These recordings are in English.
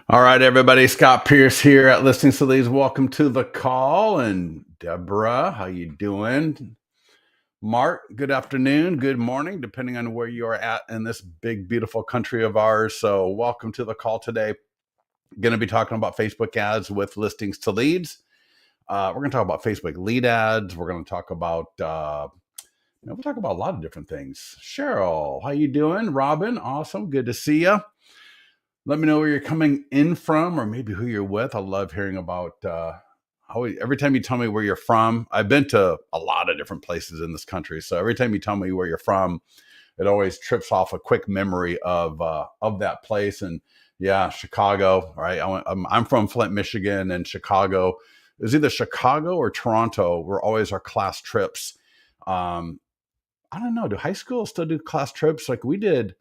All right, everybody. Scott Pierce here at Listings to Leads. Welcome to the call. And Deborah, how you doing? Mark, good afternoon, good morning, depending on where you are at in this big, beautiful country of ours. So welcome to the call today. Going to be talking about Facebook ads with Listings to Leads. We're going to talk about Facebook lead ads. We're going to talk about we'll talk about a lot of different things. Cheryl, how you doing? Robin, awesome, good to see you. Let me know where you're coming in from, or maybe who you're with. I love hearing about every time you tell me where you're from. I've been to a lot of different places in this country, so every time you tell me where you're from, it always trips off a quick memory of that place. And yeah, Chicago, right? I'm from Flint, Michigan, and Chicago. It was either Chicago or Toronto were always our class trips. I don't know. Do high schools still do class trips? Like we did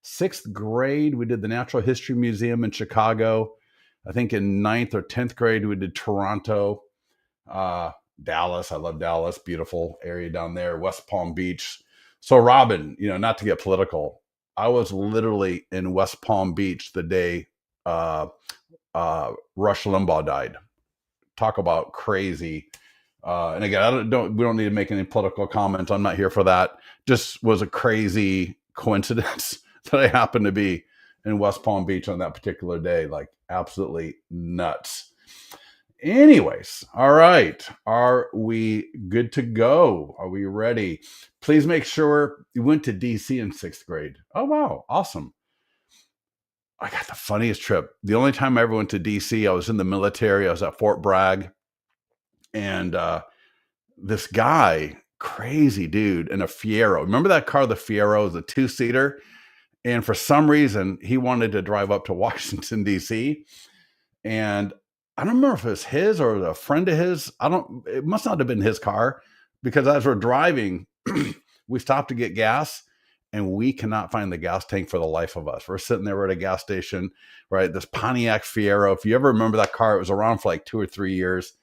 sixth grade, we did the Natural History Museum in Chicago. I think in ninth or 10th grade, we did Toronto, Dallas. I love Dallas. Beautiful area down there. West Palm Beach. So Robin, not to get political, I was literally in West Palm Beach the day Rush Limbaugh died. Talk about crazy. And again, we don't need to make any political comments. I'm not here for that. Just was a crazy coincidence that I happened to be in West Palm Beach on that particular day. Like absolutely nuts. Anyways, all right. Are we good to go? Are we ready? Please make sure you went to DC in sixth grade. Oh, wow. Awesome. I got the funniest trip. The only time I ever went to DC, I was in the military. I was at Fort Bragg. And this guy, crazy dude, in a Fiero. Remember that car, the Fiero, is a two-seater? And for some reason, he wanted to drive up to Washington, D.C. And I don't remember if it was his or a friend of his. It must not have been his car, because as we're driving, we stopped to get gas and we cannot find the gas tank for the life of us. We're sitting there, we're at a gas station, right? This Pontiac Fiero. If you ever remember that car, it was around for like 2 or 3 years.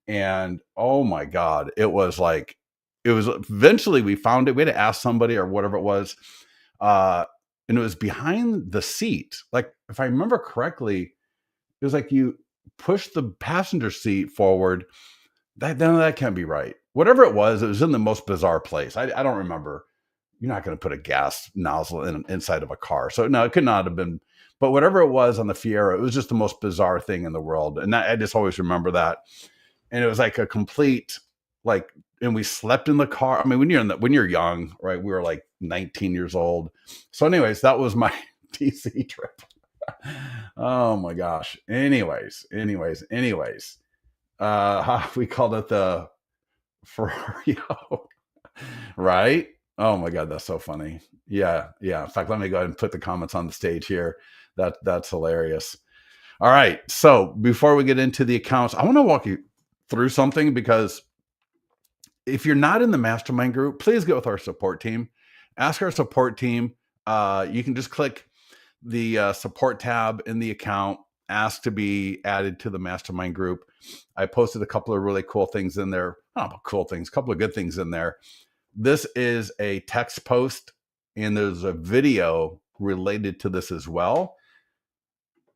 And oh my God, eventually we found it. We had to ask somebody or whatever it was. And it was behind the seat. Like, if I remember correctly, it was like you push the passenger seat forward. That can't be right. Whatever it was in the most bizarre place. I don't remember. You're not going to put a gas nozzle inside of a car. So no, it could not have been. But whatever it was on the Fiero, it was just the most bizarre thing in the world. And I just always remember that. And it was like a complete, and we slept in the car. I mean, when you're young, right? We were like 19 years old. So anyways, that was my DC trip. Oh my gosh. Anyways. We called it the Ferrario, right? Oh my God, that's so funny. Yeah. In fact, let me go ahead and put the comments on the stage here. That's hilarious. All right. So before we get into the accounts, I want to walk you through something, because if you're not in the mastermind group, please get with our support team. Ask our support team. You can just click the support tab in the account, ask to be added to the mastermind group. I posted a couple of really cool things in there. Not cool things, a couple of good things in there. This is a text post, and there's a video related to this as well.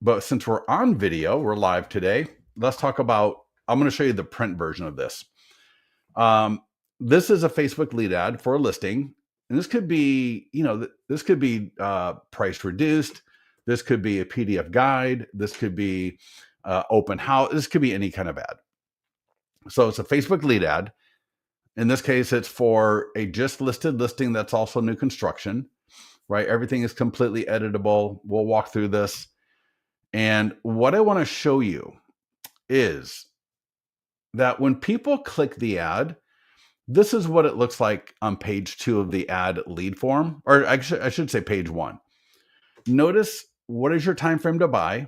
But since we're on video, we're live today, let's talk about, I'm going to show you the print version of this. This is a Facebook lead ad for a listing. And this could be, price reduced. This could be a PDF guide. This could be open house. This could be any kind of ad. So it's a Facebook lead ad. In this case, it's for a just listed listing that's also new construction, right? Everything is completely editable. We'll walk through this. And what I want to show you is that when people click the ad, this is what it looks like on page 2 of the ad lead form, or I should say page 1. Notice, what is your time frame to buy?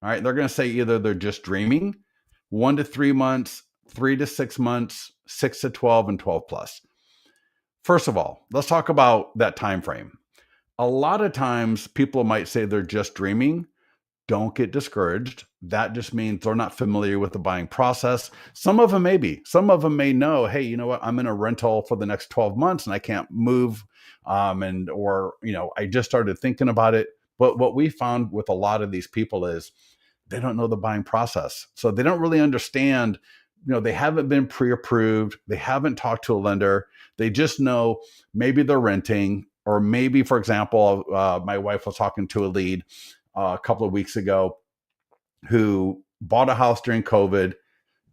All right, they're going to say either they're just dreaming, 1 to 3 months, 3 to 6 months, 6 to 12, and 12 plus. First of all, let's talk about that time frame. A lot of times people might say they're just dreaming. Don't get discouraged. That just means they're not familiar with the buying process. Some of them may be. Some of them may know, hey, you know what? I'm in a rental for the next 12 months and I can't move. I just started thinking about it. But what we found with a lot of these people is they don't know the buying process. So they don't really understand, they haven't been pre-approved. They haven't talked to a lender. They just know maybe they're renting, or maybe, for example, my wife was talking to a lead a couple of weeks ago who bought a house during COVID.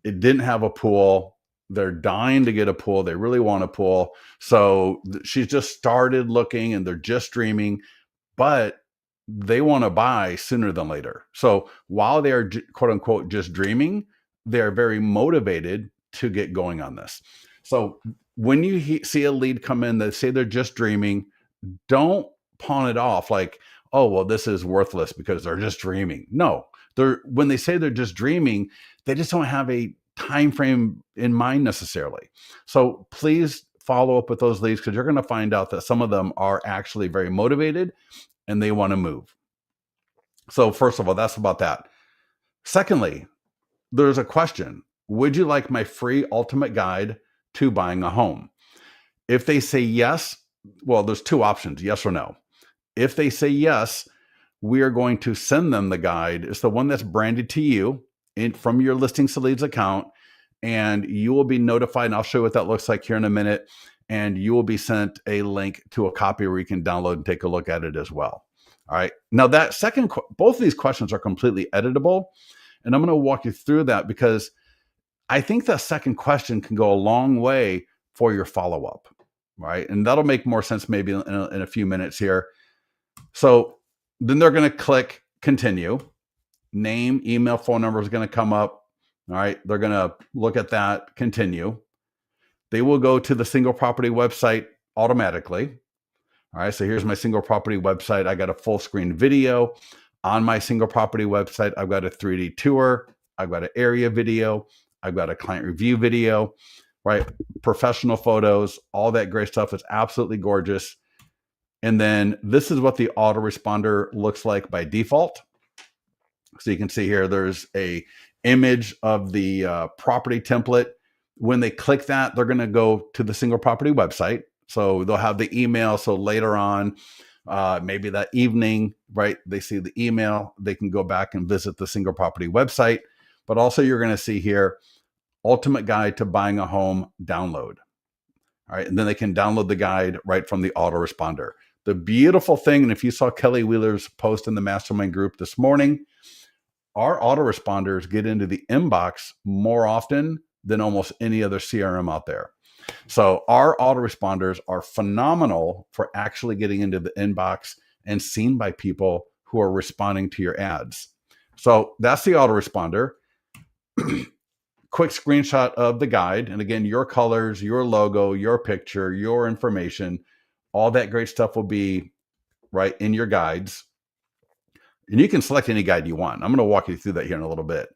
It didn't have a pool. They're dying to get a pool. They really want a pool. So she's just started looking and they're just dreaming, but they want to buy sooner than later. So while they are quote unquote just dreaming, they're very motivated to get going on this. So when you see a lead come in that say they're just dreaming, don't pawn it off like, oh, well, this is worthless because they're just dreaming. No, when they say they're just dreaming, they just don't have a time frame in mind necessarily. So please follow up with those leads, because you're going to find out that some of them are actually very motivated and they want to move. So first of all, that's about that. Secondly, there's a question. Would you like my free ultimate guide to buying a home? If they say yes, well, there's two options, yes or no. If they say yes, we are going to send them the guide. It's the one that's branded to you from your Listings to Leads account, and you will be notified. And I'll show you what that looks like here in a minute. And you will be sent a link to a copy where you can download and take a look at it as well. All right. Now that both of these questions are completely editable, and I'm going to walk you through that because I think that second question can go a long way for your follow-up, right? And that'll make more sense maybe in a few minutes here. So then they're going to click continue. Name, email, phone number is going to come up. All right. They're going to look at that, continue. They will go to the single property website automatically. All right. So here's my single property website. I got a full screen video on my single property website. I've got a 3D tour. I've got an area video. I've got a client review video, right? Professional photos, all that great stuff. It's absolutely gorgeous. And then this is what the autoresponder looks like by default. So you can see here, there's a image of the property template. When they click that, they're going to go to the single property website. So they'll have the email. So later on, maybe that evening, right, they see the email, they can go back and visit the single property website. But also you're going to see here, Ultimate Guide to Buying a Home download. All right. And then they can download the guide right from the autoresponder. The beautiful thing, and if you saw Kelly Wheeler's post in the mastermind group this morning, our autoresponders get into the inbox more often than almost any other CRM out there. So our autoresponders are phenomenal for actually getting into the inbox and seen by people who are responding to your ads. So that's the autoresponder. Quick screenshot of the guide. And again, your colors, your logo, your picture, your information, all that great stuff will be right in your guides. And you can select any guide you want. I'm going to walk you through that here in a little bit.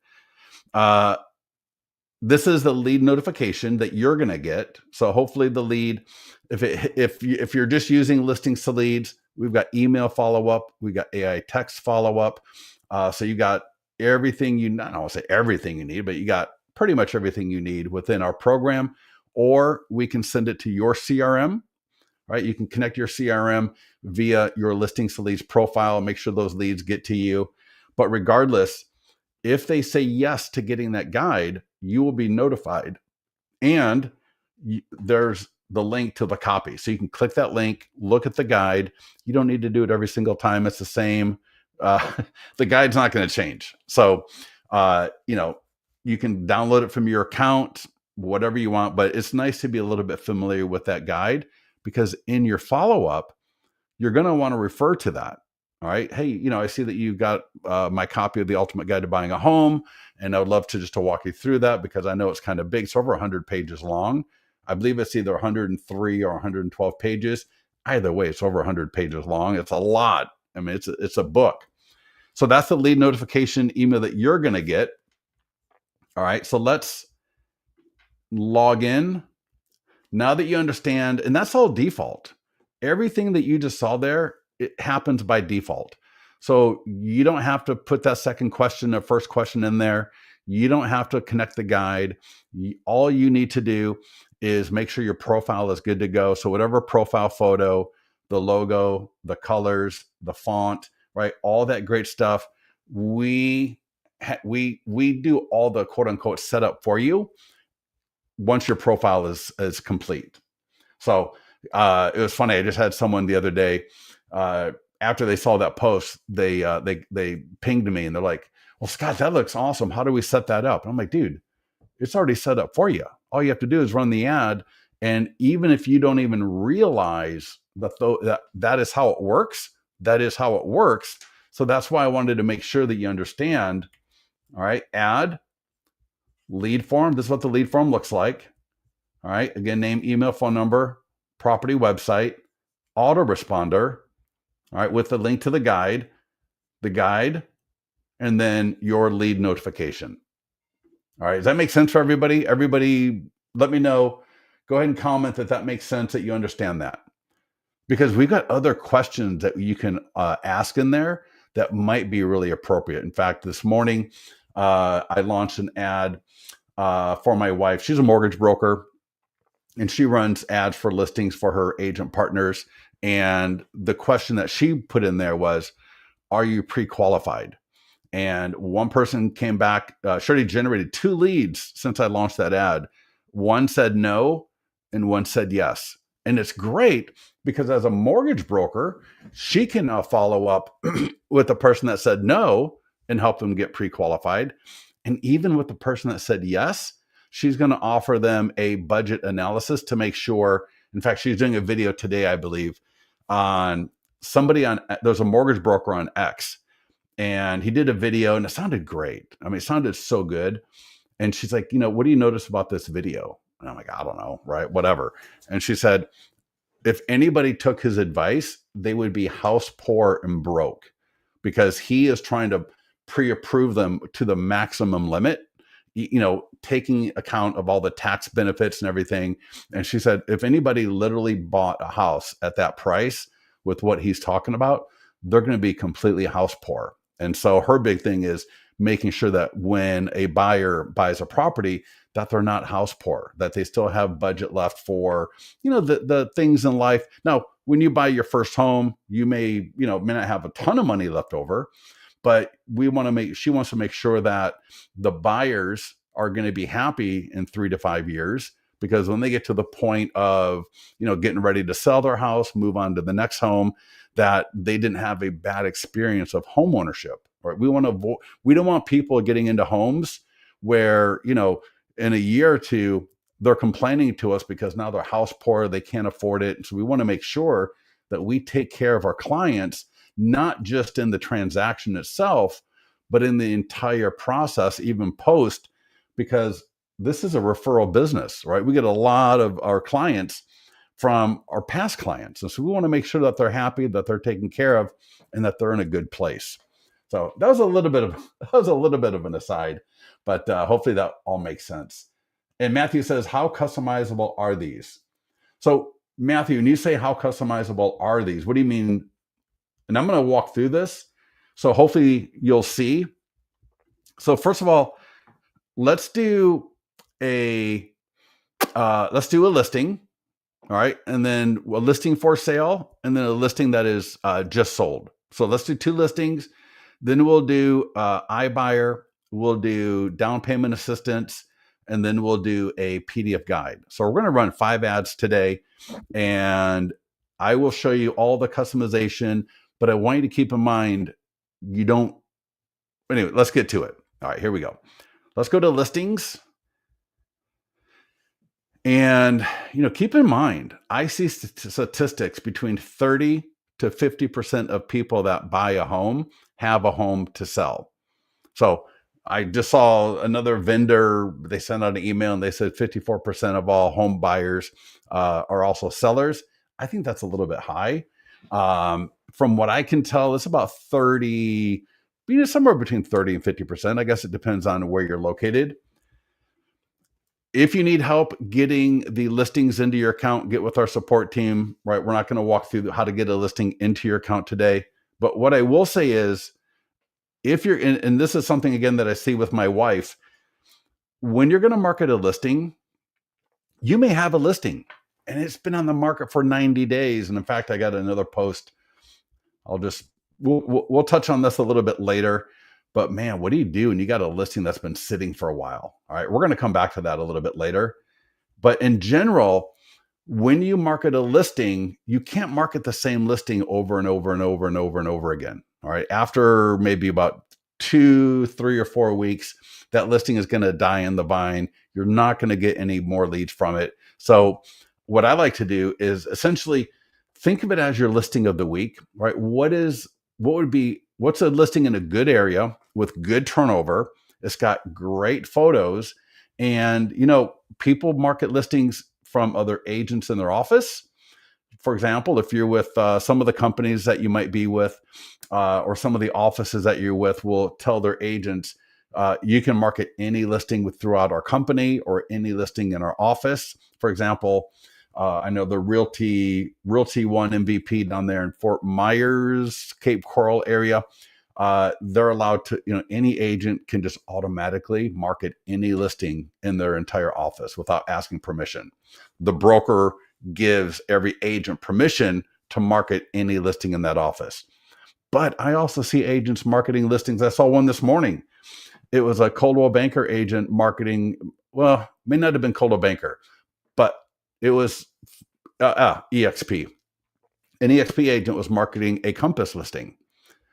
This is the lead notification that you're going to get. So hopefully the lead, if you're just using Listings to Leads, we've got email follow-up, we've got AI text follow-up. So you got everything I don't want to say everything you need, but you got pretty much everything you need within our program, or we can send it to your CRM, right? You can connect your CRM via your Listings to Leads profile, make sure those leads get to you. But regardless, if they say yes to getting that guide, you will be notified. And there's the link to the copy. So you can click that link, look at the guide. You don't need to do it every single time. It's the same. The guide's not going to change. So, you can download it from your account, whatever you want, but it's nice to be a little bit familiar with that guide, because in your follow-up, you're going to want to refer to that. All right. Hey, I see that you got my copy of the Ultimate Guide to Buying a Home, and I would love to walk you through that because I know it's kind of big. It's over 100 pages long. I believe it's either 103 or 112 pages. Either way, it's over 100 pages long. It's a lot. I mean, it's a book. So that's the lead notification email that you're going to get. All right. So let's log in. Now that you understand, and that's all default. Everything that you just saw there, it happens by default. So you don't have to put that second question or first question in there. You don't have to connect the guide. All you need to do is make sure your profile is good to go. So whatever profile photo, the logo, the colors, the font, right? All that great stuff. We we do all the quote unquote setup for you once your profile is complete. So it was funny. I just had someone the other day, after they saw that post, they pinged me and they're like, "Well, Scott, that looks awesome. How do we set that up?" And I'm like, "Dude, it's already set up for you. All you have to do is run the ad, and even if you don't even realize that is how it works, that is how it works." So that's why I wanted to make sure that you understand. All right, ad, lead form. This is what the lead form looks like. All right, again, name, email, phone number, property website, autoresponder, all right, with the link to the guide, and then your lead notification. All right, does that make sense for everybody? Everybody, let me know. Go ahead and comment that makes sense, that you understand that. Because we've got other questions that you can ask in there that might be really appropriate. In fact, this morning, I launched an ad for my wife. She's a mortgage broker, and she runs ads for listings for her agent partners. And the question that she put in there was, are you pre-qualified? And one person came back, she already generated 2 leads since I launched that ad. One said no, and one said yes. And it's great because as a mortgage broker, she can now follow up with the person that said no and help them get pre-qualified. And even with the person that said yes, she's going to offer them a budget analysis to make sure. In fact, she's doing a video today, I believe, on there's a mortgage broker on X, and he did a video and it sounded great. I mean, it sounded so good. And she's like, what do you notice about this video? And I'm like, I don't know, right? Whatever. And she said, if anybody took his advice, they would be house poor and broke, because he is trying to pre-approve them to the maximum limit, taking account of all the tax benefits and everything. And she said, if anybody literally bought a house at that price with what he's talking about, they're going to be completely house poor. And so her big thing is making sure that when a buyer buys a property, that they're not house poor, that they still have budget left for, the things in life. Now, when you buy your first home, you may not have a ton of money left over, but she wants to make sure that the buyers are going to be happy in 3 to 5 years, because when they get to the point of, getting ready to sell their house, move on to the next home, that they didn't have a bad experience of home ownership, right? We don't want people getting into homes where, in a year or two, they're complaining to us because now they're house poor, they can't afford it. So we want to make sure that we take care of our clients, not just in the transaction itself, but in the entire process, even post, because this is a referral business, right? We get a lot of our clients from our past clients. And so we want to make sure that they're happy, that they're taken care of, and that they're in a good place. So that was a little bit of an aside, but hopefully that all makes sense. And Matthew says, how customizable are these? So Matthew, when you say how customizable are these, what do you mean? And I'm going to walk through this, so hopefully you'll see. So first of all, let's do a listing. All right. And then a listing for sale, and then a listing that is just sold. So let's do 2 listings. Then we'll do iBuyer, we'll do down payment assistance, and then we'll do a PDF guide. So we're going to run 5 ads today, and I will show you all the customization, but I want you to keep in mind, anyway, let's get to it. All right, here we go. Let's go to listings. And, keep in mind, I see statistics between 30 to 50% of people that buy a home have a home to sell. So I just saw another vendor, they sent out an email and they said 54% of all home buyers are also sellers. I think that's a little bit high. From what I can tell, it's about 30, somewhere between 30 and 50%. I guess it depends on where you're located. If you need help getting the listings into your account, get with our support team, right? We're not going to walk through how to get a listing into your account today. But what I will say is, if you're in, and this is something again that I see with my wife, when you're going to market a listing, you may have a listing and it's been on the market for 90 days. And in fact, I got another post. We'll touch on this a little bit later, But man, what do you do when you got a listing that's been sitting for a while? All right, we're going to come back to that a little bit later. But in general, when you market a listing, you can't market the same listing over and over and over and over and over again. All right. After maybe about 2, 3, or 4 weeks, that listing is going to die in the vine. You're not going to get any more leads from it. So, what I like to do is essentially think of it as your listing of the week, right? What's a listing in a good area with good turnover? It's got great photos, and people market listings from other agents in their office. For example, if you're with some of the companies that you might be with, or some of the offices that you're with, will tell their agents, you can market any listing throughout our company or any listing in our office. For example, I know the Realty One MVP down there in Fort Myers, Cape Coral area. They're allowed to, any agent can just automatically market any listing in their entire office without asking permission. The broker gives every agent permission to market any listing in that office. But I also see agents marketing listings. I saw one this morning. It was a Coldwell Banker agent marketing, well, may not have been Coldwell Banker, but it was EXP. An EXP agent was marketing a Compass listing.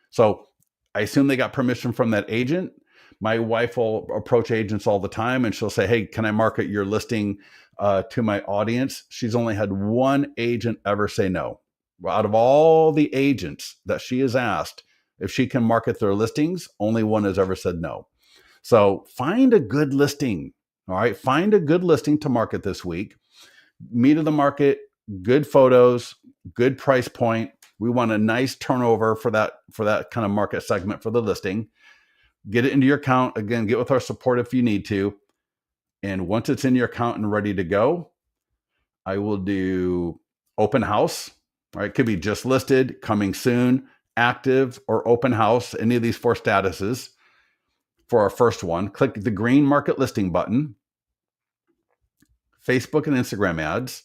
So I assume they got permission from that agent. My wife will approach agents all the time and she'll say, hey, can I market your listing to my audience? She's only had one agent ever say no. Well, out of all the agents that she has asked if she can market their listings, only one has ever said no. So find a good listing. All right. Find a good listing to market this week. Meet of the market, good photos, good price point. We want a nice turnover for that kind of market segment for the listing. Get it into your account. Again, get with our support if you need to. And once it's in your account and ready to go, I will do open house. All right, it could be just listed, coming soon, active, or open house, any of these 4 statuses. For our first one, click the green market listing button, Facebook and Instagram ads.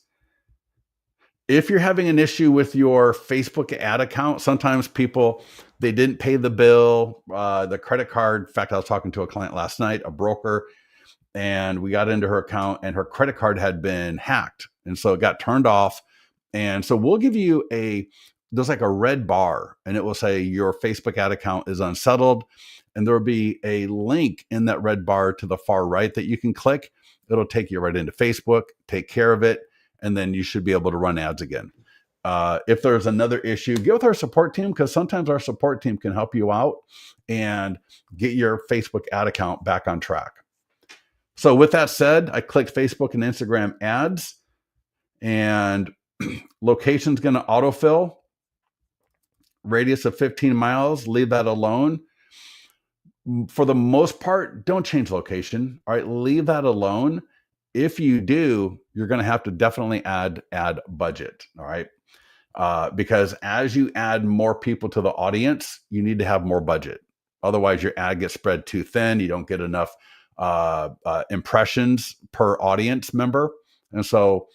If you're having an issue with your Facebook ad account, sometimes people, they didn't pay the bill, the credit card. In fact, I was talking to a client last night, a broker, and we got into her account and her credit card had been hacked. And so it got turned off. And so we'll give you there's like a red bar and it will say your Facebook ad account is unsettled. And there will be a link in that red bar to the far right that you can click. It'll take you right into Facebook, take care of it, and then you should be able to run ads again. If there's another issue, get with our support team, because sometimes our support team can help you out and get your Facebook ad account back on track. So with that said, I clicked Facebook and Instagram ads, and location's going to autofill. Radius of 15 miles, leave that alone. For the most part, don't change location. All right, leave that alone. If you do, you're going to have to definitely add budget. All right. Because as you add more people to the audience, you need to have more budget. Otherwise, your ad gets spread too thin. You don't get enough impressions per audience member. And so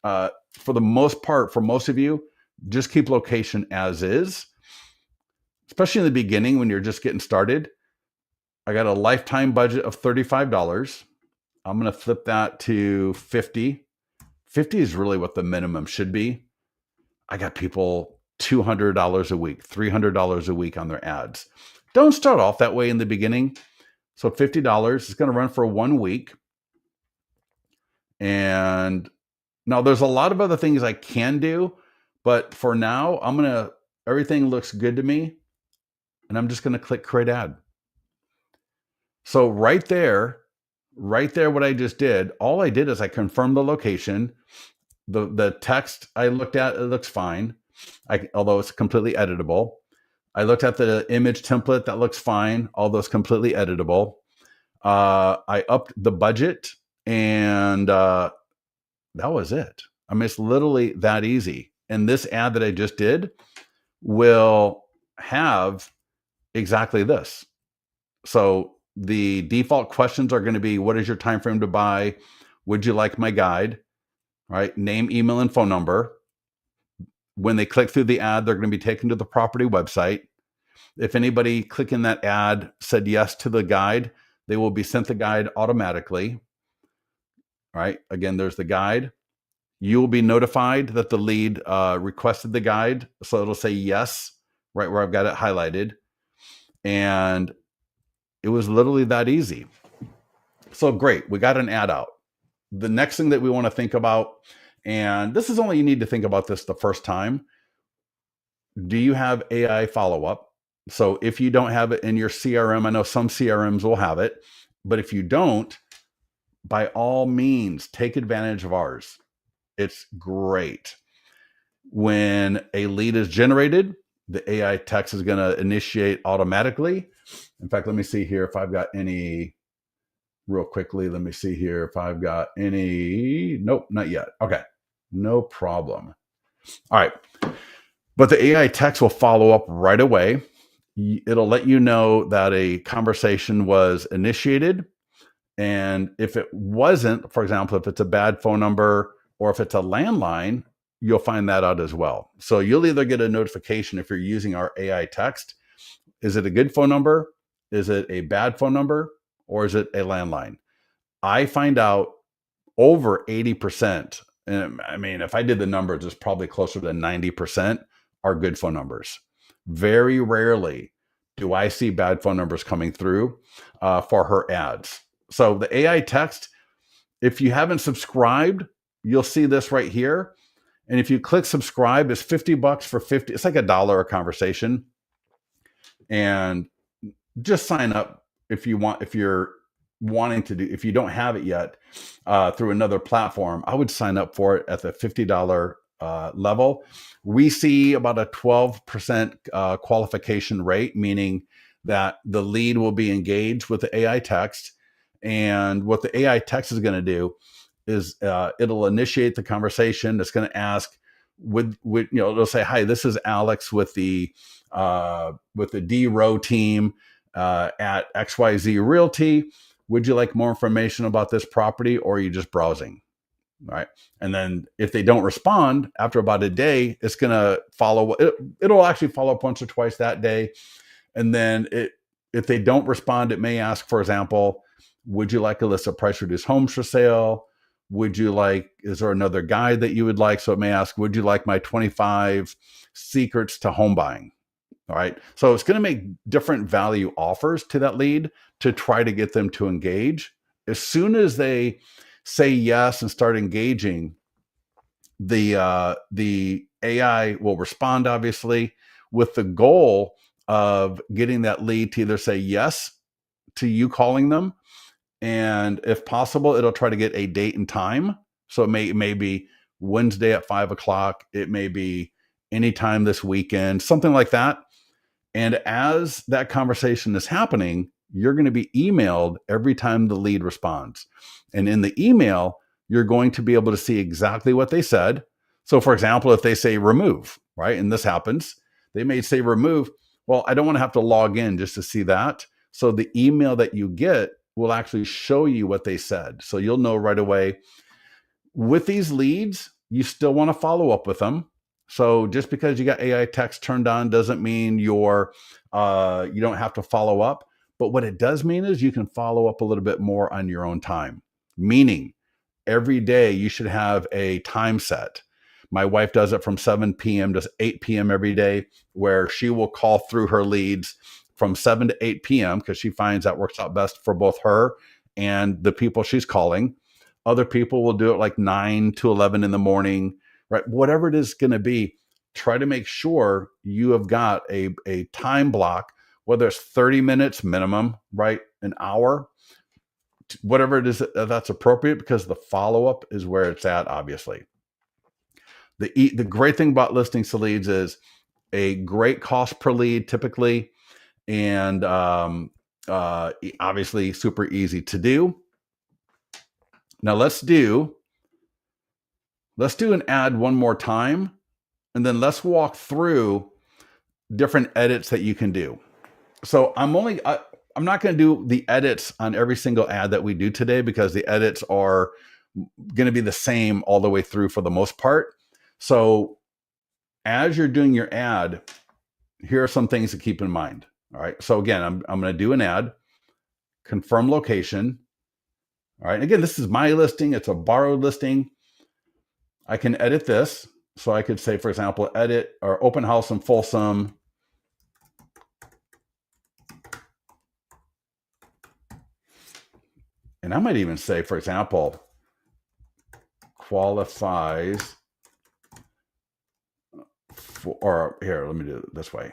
for the most part, for most of you, just keep location as is, especially in the beginning when you're just getting started. I got a lifetime budget of $35. I'm going to flip that to 50. 50 is really what the minimum should be. I got people $200 a week, $300 a week on their ads. Don't start off that way in the beginning. So $50 is going to run for 1 week. And now there's a lot of other things I can do, but for now, everything looks good to me. And I'm just going to click create ad. So right there, what I just did, all I did is I confirmed the location. The text I looked at, it looks fine, although it's completely editable. I looked at the image template, that looks fine, although it's completely editable. I upped the budget, and that was it. I mean, it's literally that easy. And this ad that I just did will have exactly this. So the default questions are going to be, what is your time frame to buy? Would you like my guide? Right? Name, email, and phone number. When they click through the ad, they're going to be taken to the property website. If anybody clicking that ad said yes to the guide, they will be sent the guide automatically. Right? Again, there's the guide. You will be notified that the lead requested the guide. So it'll say yes, right where I've got it highlighted. And it was literally that easy. So great, we got an ad out. The next thing that we want to think about, and this is only you need to think about this the first time, do you have AI follow-up? So if you don't have it in your CRM, I know some CRMs will have it, but if you don't, by all means, take advantage of ours. It's great. When a lead is generated, the AI text is going to initiate automatically. In fact, let me see here if I've got any real quickly. Let me see here if I've got any. Nope, not yet. Okay, no problem. All right. But the AI text will follow up right away. It'll let you know that a conversation was initiated. And if it wasn't, for example, if it's a bad phone number or if it's a landline, you'll find that out as well. So you'll either get a notification if you're using our AI text. Is it a good phone number? Is it a bad phone number? Or is it a landline? I find out over 80%. And I mean, if I did the numbers, it's probably closer to 90% are good phone numbers. Very rarely do I see bad phone numbers coming through for her ads. So the AI text, if you haven't subscribed, you'll see this right here. And if you click subscribe, it's $50 for 50. It's like $1 a conversation. And just sign up if you want, if you're wanting to do, if you don't have it yet through another platform, I would sign up for it at the $50 level. We see about a 12% qualification rate, meaning that the lead will be engaged with the AI text. And what the AI text is going to do is it'll initiate the conversation. It's going to ask, it'll say, "Hi, this is Alex with the D Row team at XYZ Realty. Would you like more information about this property, or are you just browsing?" All right. And then if they don't respond after about a day, it's going to follow. It'll actually follow up once or twice that day. And then if they don't respond, it may ask, for example, would you like a list of price reduced homes for sale? Is there another guide that you would like? So it may ask, would you like my 25 secrets to home buying? All right. So it's going to make different value offers to that lead to try to get them to engage. As soon as they say yes and start engaging, the AI will respond, obviously, with the goal of getting that lead to either say yes to you calling them, and if possible, it'll try to get a date and time. So it may be Wednesday at 5:00. It may be anytime this weekend, something like that. And as that conversation is happening, you're going to be emailed every time the lead responds. And in the email, you're going to be able to see exactly what they said. So for example, if they say remove, right? And this happens, they may say remove. Well, I don't want to have to log in just to see that. So the email that you get will actually show you what they said. So you'll know right away. With these leads, you still want to follow up with them. So just because you got AI text turned on doesn't mean you don't have to follow up. But what it does mean is you can follow up a little bit more on your own time. Meaning every day you should have a time set. My wife does it from 7 p.m. to 8 p.m. every day, where she will call through her leads from 7 to 8 p.m. because she finds that works out best for both her and the people she's calling. Other people will do it like 9 to 11 in the morning, right? Whatever it is going to be, try to make sure you have got a time block, whether it's 30 minutes minimum, right? An hour, whatever it is that's appropriate, because the follow-up is where it's at, obviously. The great thing about listings to leads is a great cost per lead typically, and obviously super easy to do. Now let's do an ad one more time, and then let's walk through different edits that you can do. So I'm not going to do the edits on every single ad that we do today, because the edits are going to be the same all the way through for the most part. So as you're doing your ad, here are some things to keep in mind. All right. So again, I'm going to do an ad, confirm location. All right. Again, this is my listing. It's a borrowed listing. I can edit this. So I could say, for example, edit or open house in Folsom. And I might even say, for example, qualifies for, or here, let me do it this way.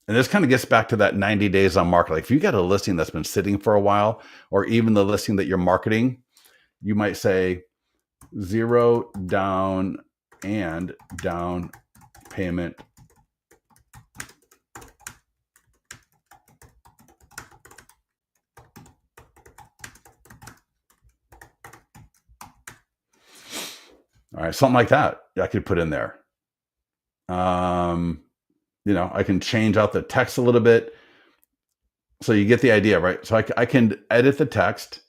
And this kind of gets back to that 90 days on market. Like if you got a listing that's been sitting for a while, or even the listing that you're marketing, you might say 0 down and down payment all right, something like that I could put in there. I can change out the text a little bit. So you get the idea, right? So I can edit the text.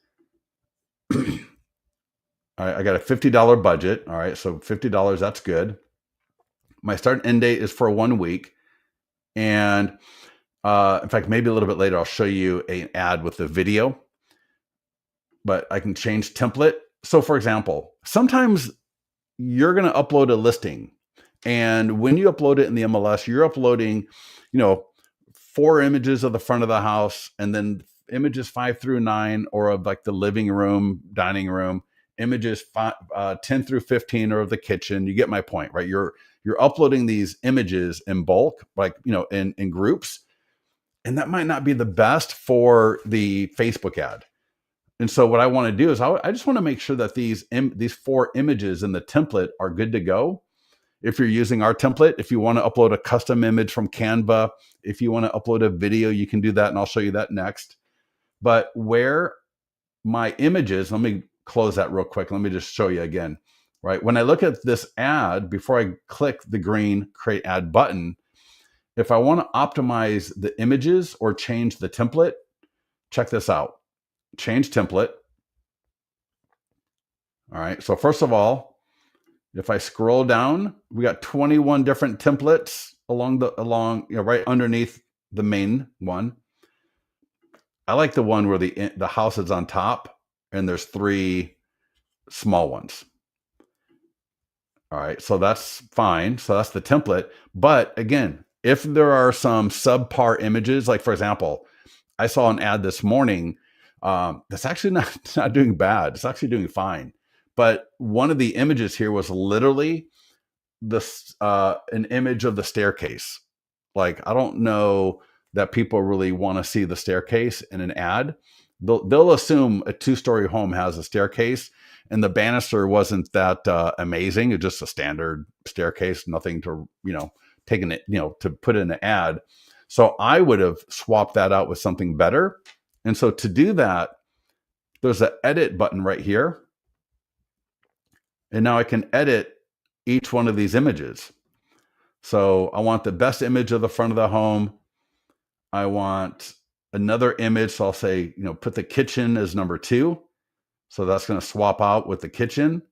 All right, I got a $50 budget. All right, so $50, that's good. My start and end date is for 1 week. And in fact, maybe a little bit later, I'll show you an ad with the video. But I can change template. So for example, sometimes you're going to upload a listing. And when you upload it in the MLS, you're uploading, 4 images of the front of the house, and then images 5 through 9, or of like the living room, dining room, images 10 through 15 are of the kitchen. You get my point, right? You're uploading these images in bulk, like, in groups. And that might not be the best for the Facebook ad. And so what I want to do is I just want to make sure that these 4 images in the template are good to go. If you're using our template, if you want to upload a custom image from Canva, if you want to upload a video, you can do that. And I'll show you that next. But where my images, let me close that real quick. Let me just show you again, right? When I look at this ad, before I click the green create ad button, if I want to optimize the images or change the template, check this out. Change template. All right. So first of all, if I scroll down, we got 21 different templates along right underneath the main one. I like the one where the house is on top and there's 3 small ones. All right. So that's fine. So that's the template. But again, if there are some subpar images, like for example, I saw an ad this morning that's actually not doing bad. It's actually doing fine. But one of the images here was literally an image of the staircase. Like, I don't know that people really want to see the staircase in an ad. They'll assume a 2-story home has a staircase, and the banister wasn't that amazing. It's just a standard staircase, nothing to taking it to put in an ad. So I would have swapped that out with something better. And so to do that, there's an edit button right here. And now I can edit each one of these images. So I want the best image of the front of the home. I want another image. So I'll say, put the kitchen as number 2. So that's going to swap out with the kitchen.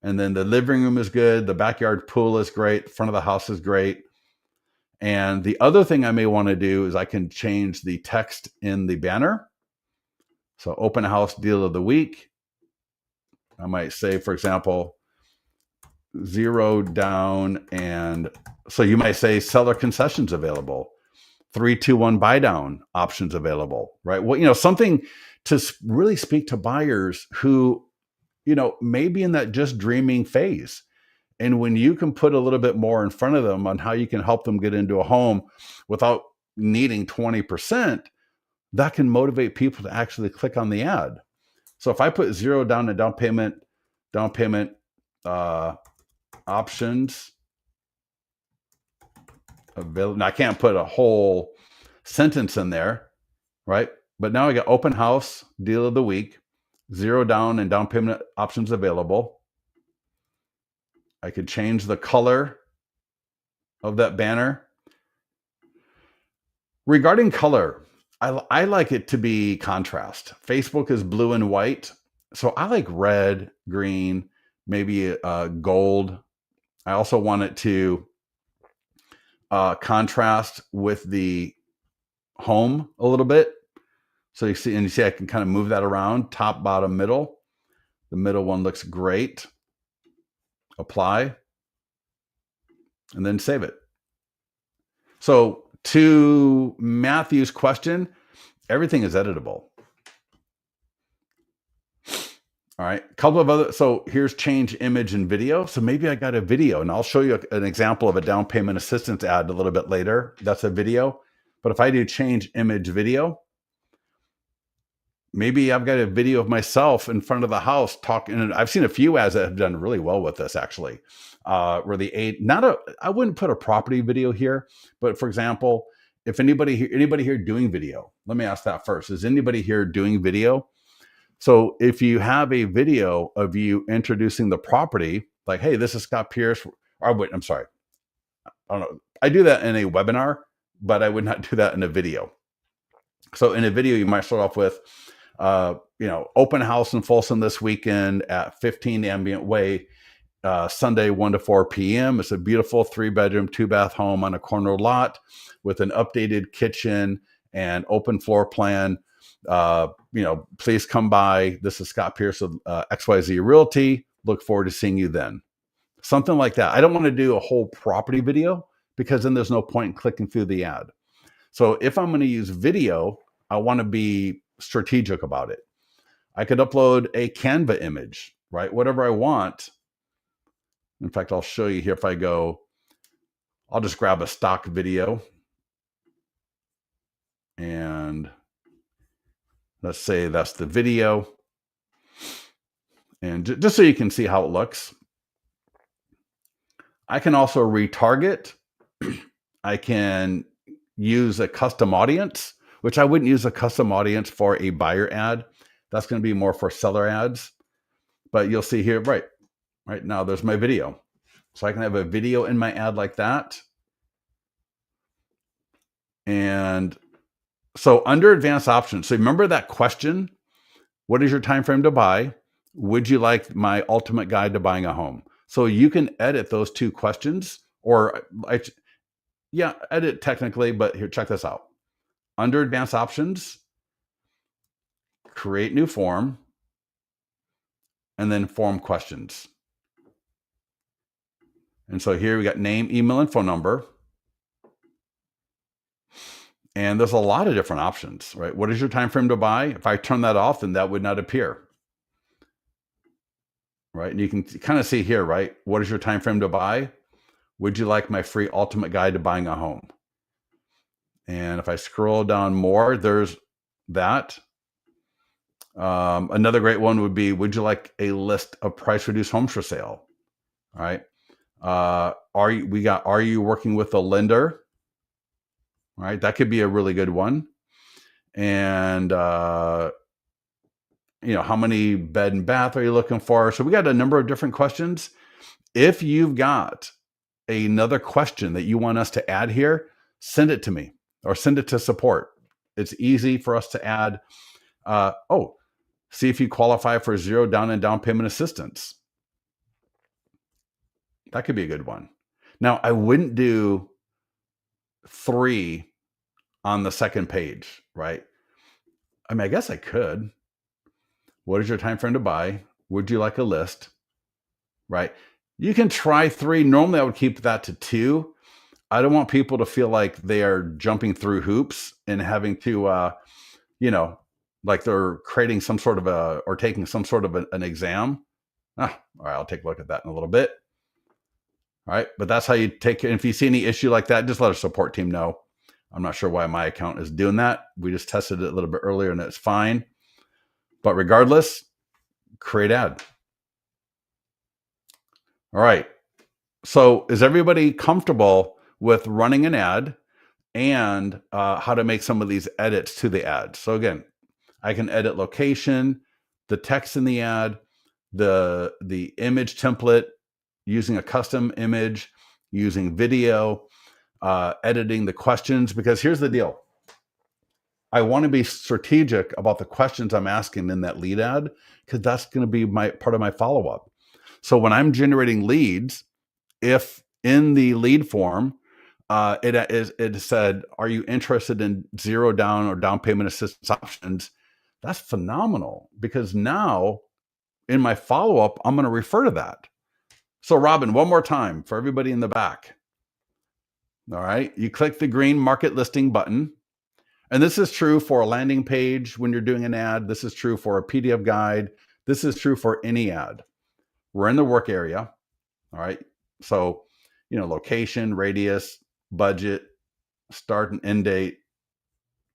And then the living room is good. The backyard pool is great. The front of the house is great. And the other thing I may want to do is I can change the text in the banner. So open house deal of the week. I might say, for example, 0 down. And so you might say seller concessions available, 3-2-1 buy down options available, right? Well, something to really speak to buyers who, may be in that just dreaming phase. And when you can put a little bit more in front of them on how you can help them get into a home without needing 20%, that can motivate people to actually click on the ad. So if I put 0 down in down payment options available, now I can't put a whole sentence in there, right? But now I got open house deal of the week, 0 down and down payment options available. I could change the color of that banner. Regarding color, I like it to be contrast. Facebook is blue and white. So I like red, green, maybe gold. I also want it to contrast with the home a little bit. So you see I can kind of move that around, top, bottom, middle. The middle one looks great. Apply, and then save it. So to Matthew's question, everything is editable. All right, a couple of other, so here's change image and video. So maybe I got a video, and I'll show you an example of a down payment assistance ad a little bit later. That's a video. But if I do change image video, maybe I've got a video of myself in front of the house talking. And I've seen a few ads that have done really well with this, actually. Where I wouldn't put a property video here, but for example, if anybody here doing video, let me ask that first. Is anybody here doing video? So if you have a video of you introducing the property, like, hey, this is Scott Pierce. Or wait, I'm sorry. I don't know. I do that in a webinar, but I would not do that in a video. So in a video, you might start off with, open house in Folsom this weekend at 15 Ambient Way, Sunday, 1 to 4 p.m. It's a beautiful 3-bedroom, 2-bath home on a corner lot with an updated kitchen and open floor plan. Please come by. This is Scott Pierce of XYZ Realty. Look forward to seeing you then. Something like that. I don't want to do a whole property video because then there's no point in clicking through the ad. So if I'm going to use video, I want to be strategic about it. I could upload a Canva image, right? Whatever I want. In fact, I'll show you here. If I go, I'll just grab a stock video and let's say that's the video. And just so you can see how it looks. I can also retarget. I can use a custom audience, which I wouldn't use a custom audience for a buyer ad. That's going to be more for seller ads. But you'll see here, right now, there's my video. So I can have a video in my ad like that. And so under advanced options, so remember that question, what is your time frame to buy? Would you like my ultimate guide to buying a home? So you can edit those two questions, or edit technically, but here, check this out. Under advanced options, create new form, and then form questions. And so here we got name, email, and phone number. And there's a lot of different options, right? What is your time frame to buy? If I turn that off, then that would not appear. Right? And you can kind of see here, right? What is your time frame to buy? Would you like my free ultimate guide to buying a home? And if I scroll down more, there's that. Another great one would be, would you like a list of price reduced homes for sale? All right. Are you working with a lender? All right. That could be a really good one. And, how many bed and bath are you looking for? So we got a number of different questions. If you've got another question that you want us to add here, send it to me or send it to support. It's easy for us to add. See if you qualify for 0 down and down payment assistance. That could be a good one. Now, I wouldn't do 3 on the second page, right? I mean, I guess I could. What is your time frame to buy? Would you like a list? Right? You can try 3. Normally, I would keep that to 2. I don't want people to feel like they are jumping through hoops and having to, like they're creating some sort of or taking some sort of an exam. All right, I'll take a look at that in a little bit. All right, but that's how you take it. And if you see any issue like that, just let our support team know. I'm not sure why my account is doing that. We just tested it a little bit earlier and it's fine. But regardless, create ad. All right. So is everybody comfortable with running an ad and how to make some of these edits to the ad? So again, I can edit location, the text in the ad, the image template, using a custom image, using video, editing the questions, because here's the deal. I want to be strategic about the questions I'm asking in that lead ad, because that's going to be part of my follow-up. So when I'm generating leads, if in the lead form, it said, are you interested in zero down or down payment assistance options? That's phenomenal, because now in my follow-up, I'm going to refer to that. So Robin, one more time for everybody in the back. All right. You click the green market listing button. And this is true for a landing page when you're doing an ad. This is true for a PDF guide. This is true for any ad. We're in the work area. All right. So, location, radius, budget, start and end date,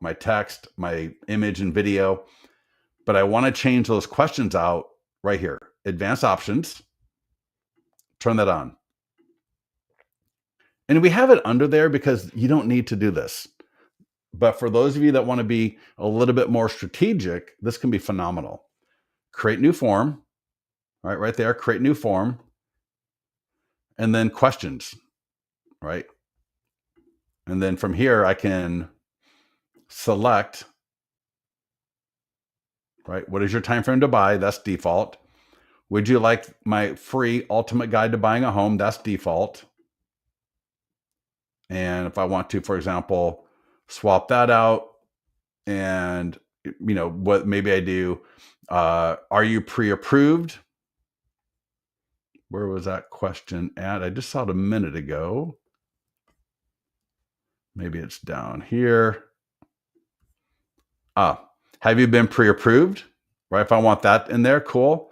my text, my image and video. But I want to change those questions out right here. Advanced options. Turn that on. And we have it under there because you don't need to do this. But for those of you that want to be a little bit more strategic, this can be phenomenal. Create new form. All right there, create new form. And then questions, right? And then from here, I can select, right? What is your time frame to buy? That's default. Would you like my free ultimate guide to buying a home? That's default. And if I want to, for example, swap that out, and what maybe I do, are you pre-approved? Where was that question at? I just saw it a minute ago. Maybe it's down here. Have you been pre-approved? Right. If I want that in there, cool.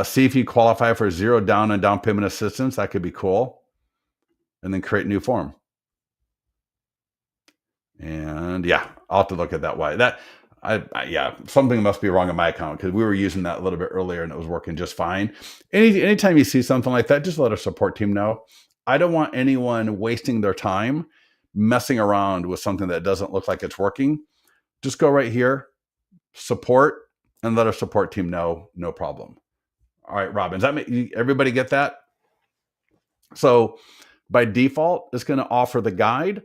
See if you qualify for zero down and down payment assistance. That could be cool. And then create new form. And yeah, I'll have to look at that. Why that? Something must be wrong in my account, because we were using that a little bit earlier and it was working just fine. Anytime you see something like that, just let our support team know. I don't want anyone wasting their time messing around with something that doesn't look like it's working. Just go right here, support, and let our support team know. No problem. All right, Robin, does that make everybody get that? So by default, it's going to offer the guide.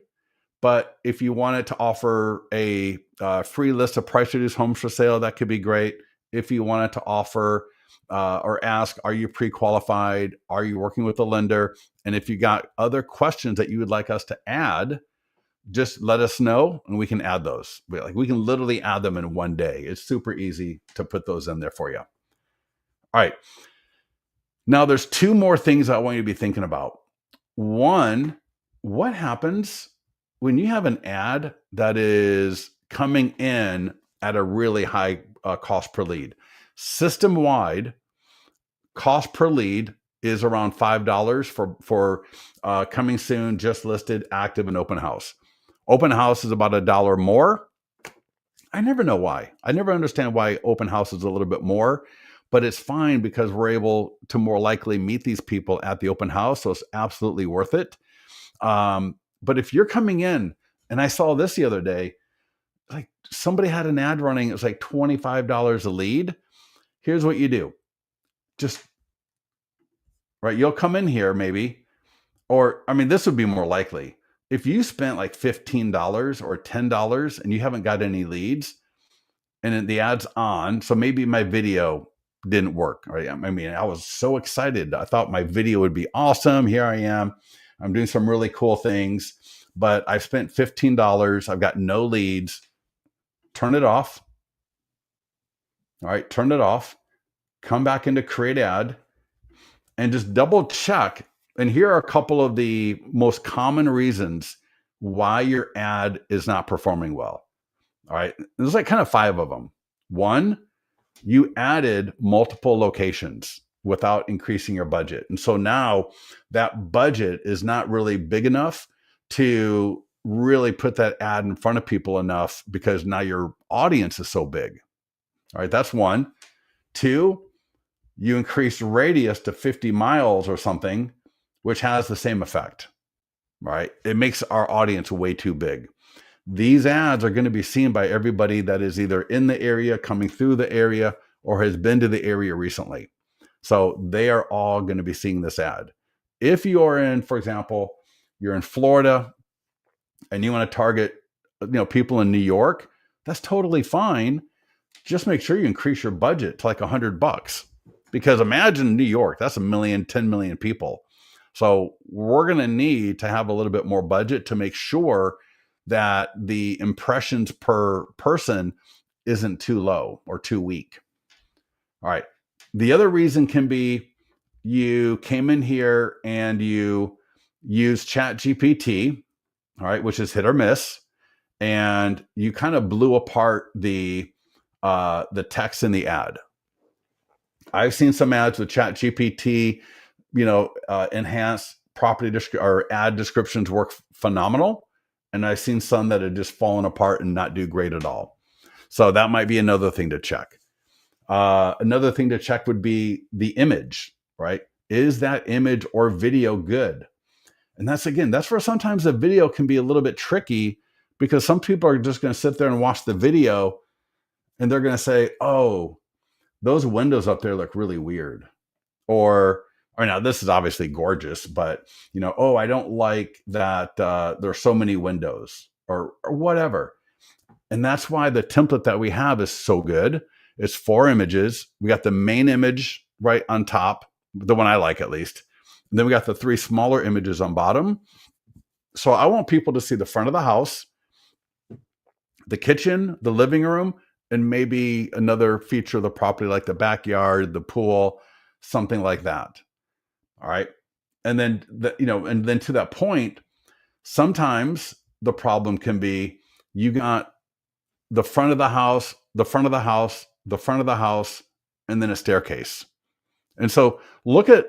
But if you wanted to offer a free list of price reduced homes for sale, that could be great. If you wanted to offer or ask, are you pre-qualified? Are you working with a lender? And if you got other questions that you would like us to add, just let us know and we can add those. We can literally add them in one day. It's super easy to put those in there for you. All right. Now there's two more things I want you to be thinking about. One, what happens when you have an ad that is coming in at a really high cost per lead? System-wide, cost per lead is around $5 for coming soon, just listed, active, and open house. Open house is about $1 more. I never know why. I never understand why open house is a little bit more, but it's fine because we're able to more likely meet these people at the open house. So it's absolutely worth it. But if you're coming in, and I saw this the other day, like somebody had an ad running, it was like $25 a lead. Here's what you do. Just, right, you'll come in here maybe, or, this would be more likely. If you spent like $15 or $10 and you haven't got any leads and the ad's on, so maybe my video didn't work, right? I was so excited. I thought my video would be awesome. Here I am. I'm doing some really cool things, but I've spent $15. I've got no leads. Turn it off. All right, turn it off. Come back into create ad and just double check. And here are a couple of the most common reasons why your ad is not performing well. All right, there's like kind of 5 of them. 1, you added multiple locations without increasing your budget. And so now that budget is not really big enough to really put that ad in front of people enough, because now your audience is so big. All right, that's 1. 2, you increase radius to 50 miles or something, which has the same effect, right? It makes our audience way too big. These ads are going to be seen by everybody that is either in the area, coming through the area, or has been to the area recently. So they are all going to be seeing this ad. If you are in, for example, you're in Florida and you want to target, people in New York, that's totally fine. Just make sure you increase your budget to like $100, because imagine New York, that's 1 million, 10 million people. So we're going to need to have a little bit more budget to make sure that the impressions per person isn't too low or too weak. All right. The other reason can be you came in here and you use Chat GPT, all right, which is hit or miss, and you kind of blew apart the text in the ad. I've seen some ads with Chat GPT, enhanced property or ad descriptions work phenomenal, and I've seen some that have just fallen apart and not do great at all. So that might be another thing to check. Another thing to check would be the image, right? Is that image or video good? And that's where sometimes the video can be a little bit tricky, because some people are just going to sit there and watch the video and they're going to say, oh, those windows up there look really weird. Or now this is obviously gorgeous, but oh, I don't like that there's so many windows or whatever. And that's why the template that we have is so good. It's 4 images. We got the main image right on top, the one I like at least. And then we got the 3 smaller images on bottom. So I want people to see the front of the house, the kitchen, the living room, and maybe another feature of the property like the backyard, the pool, something like that. All right. And then, and then to that point, sometimes the problem can be you got the front of the house, the front of the house, the front of the house, and then a staircase. And so look at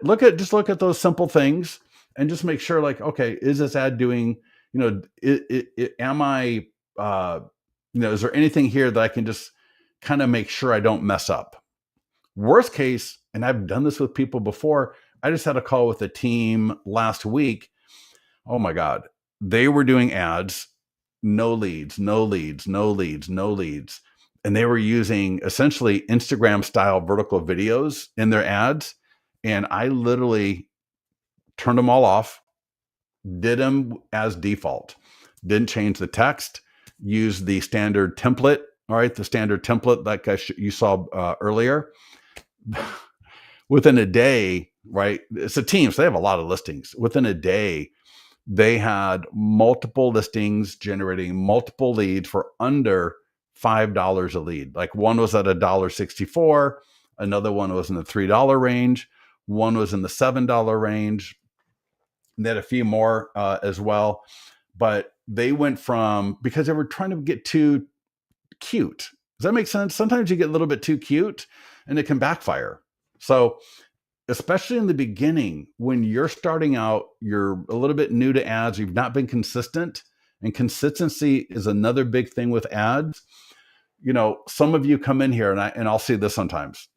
those simple things and just make sure, like, okay, is this ad doing, am I, is there anything here that I can just kind of make sure I don't mess up? Worst case, and I've done this with people before, I just had a call with a team last week. Oh my God. They were doing ads, no leads, no leads, no leads, no leads. And they were using essentially Instagram style vertical videos in their ads. And I literally turned them all off, did them as default, didn't change the text, used the standard template. All right. The standard template like you saw earlier. Within a day, right? It's a team, so they have a lot of listings. Within a day, they had multiple listings generating multiple leads for under $5 a lead. Like one was at $1.64, another one was in the $3 range, one was in the $7 range. And they had a few more as well. But they went from, because they were trying to get too cute. Does that make sense? Sometimes you get a little bit too cute and it can backfire. So especially in the beginning, when you're starting out, you're a little bit new to ads, you've not been consistent, and consistency is another big thing with ads. Some of you come in here and I'll see this sometimes.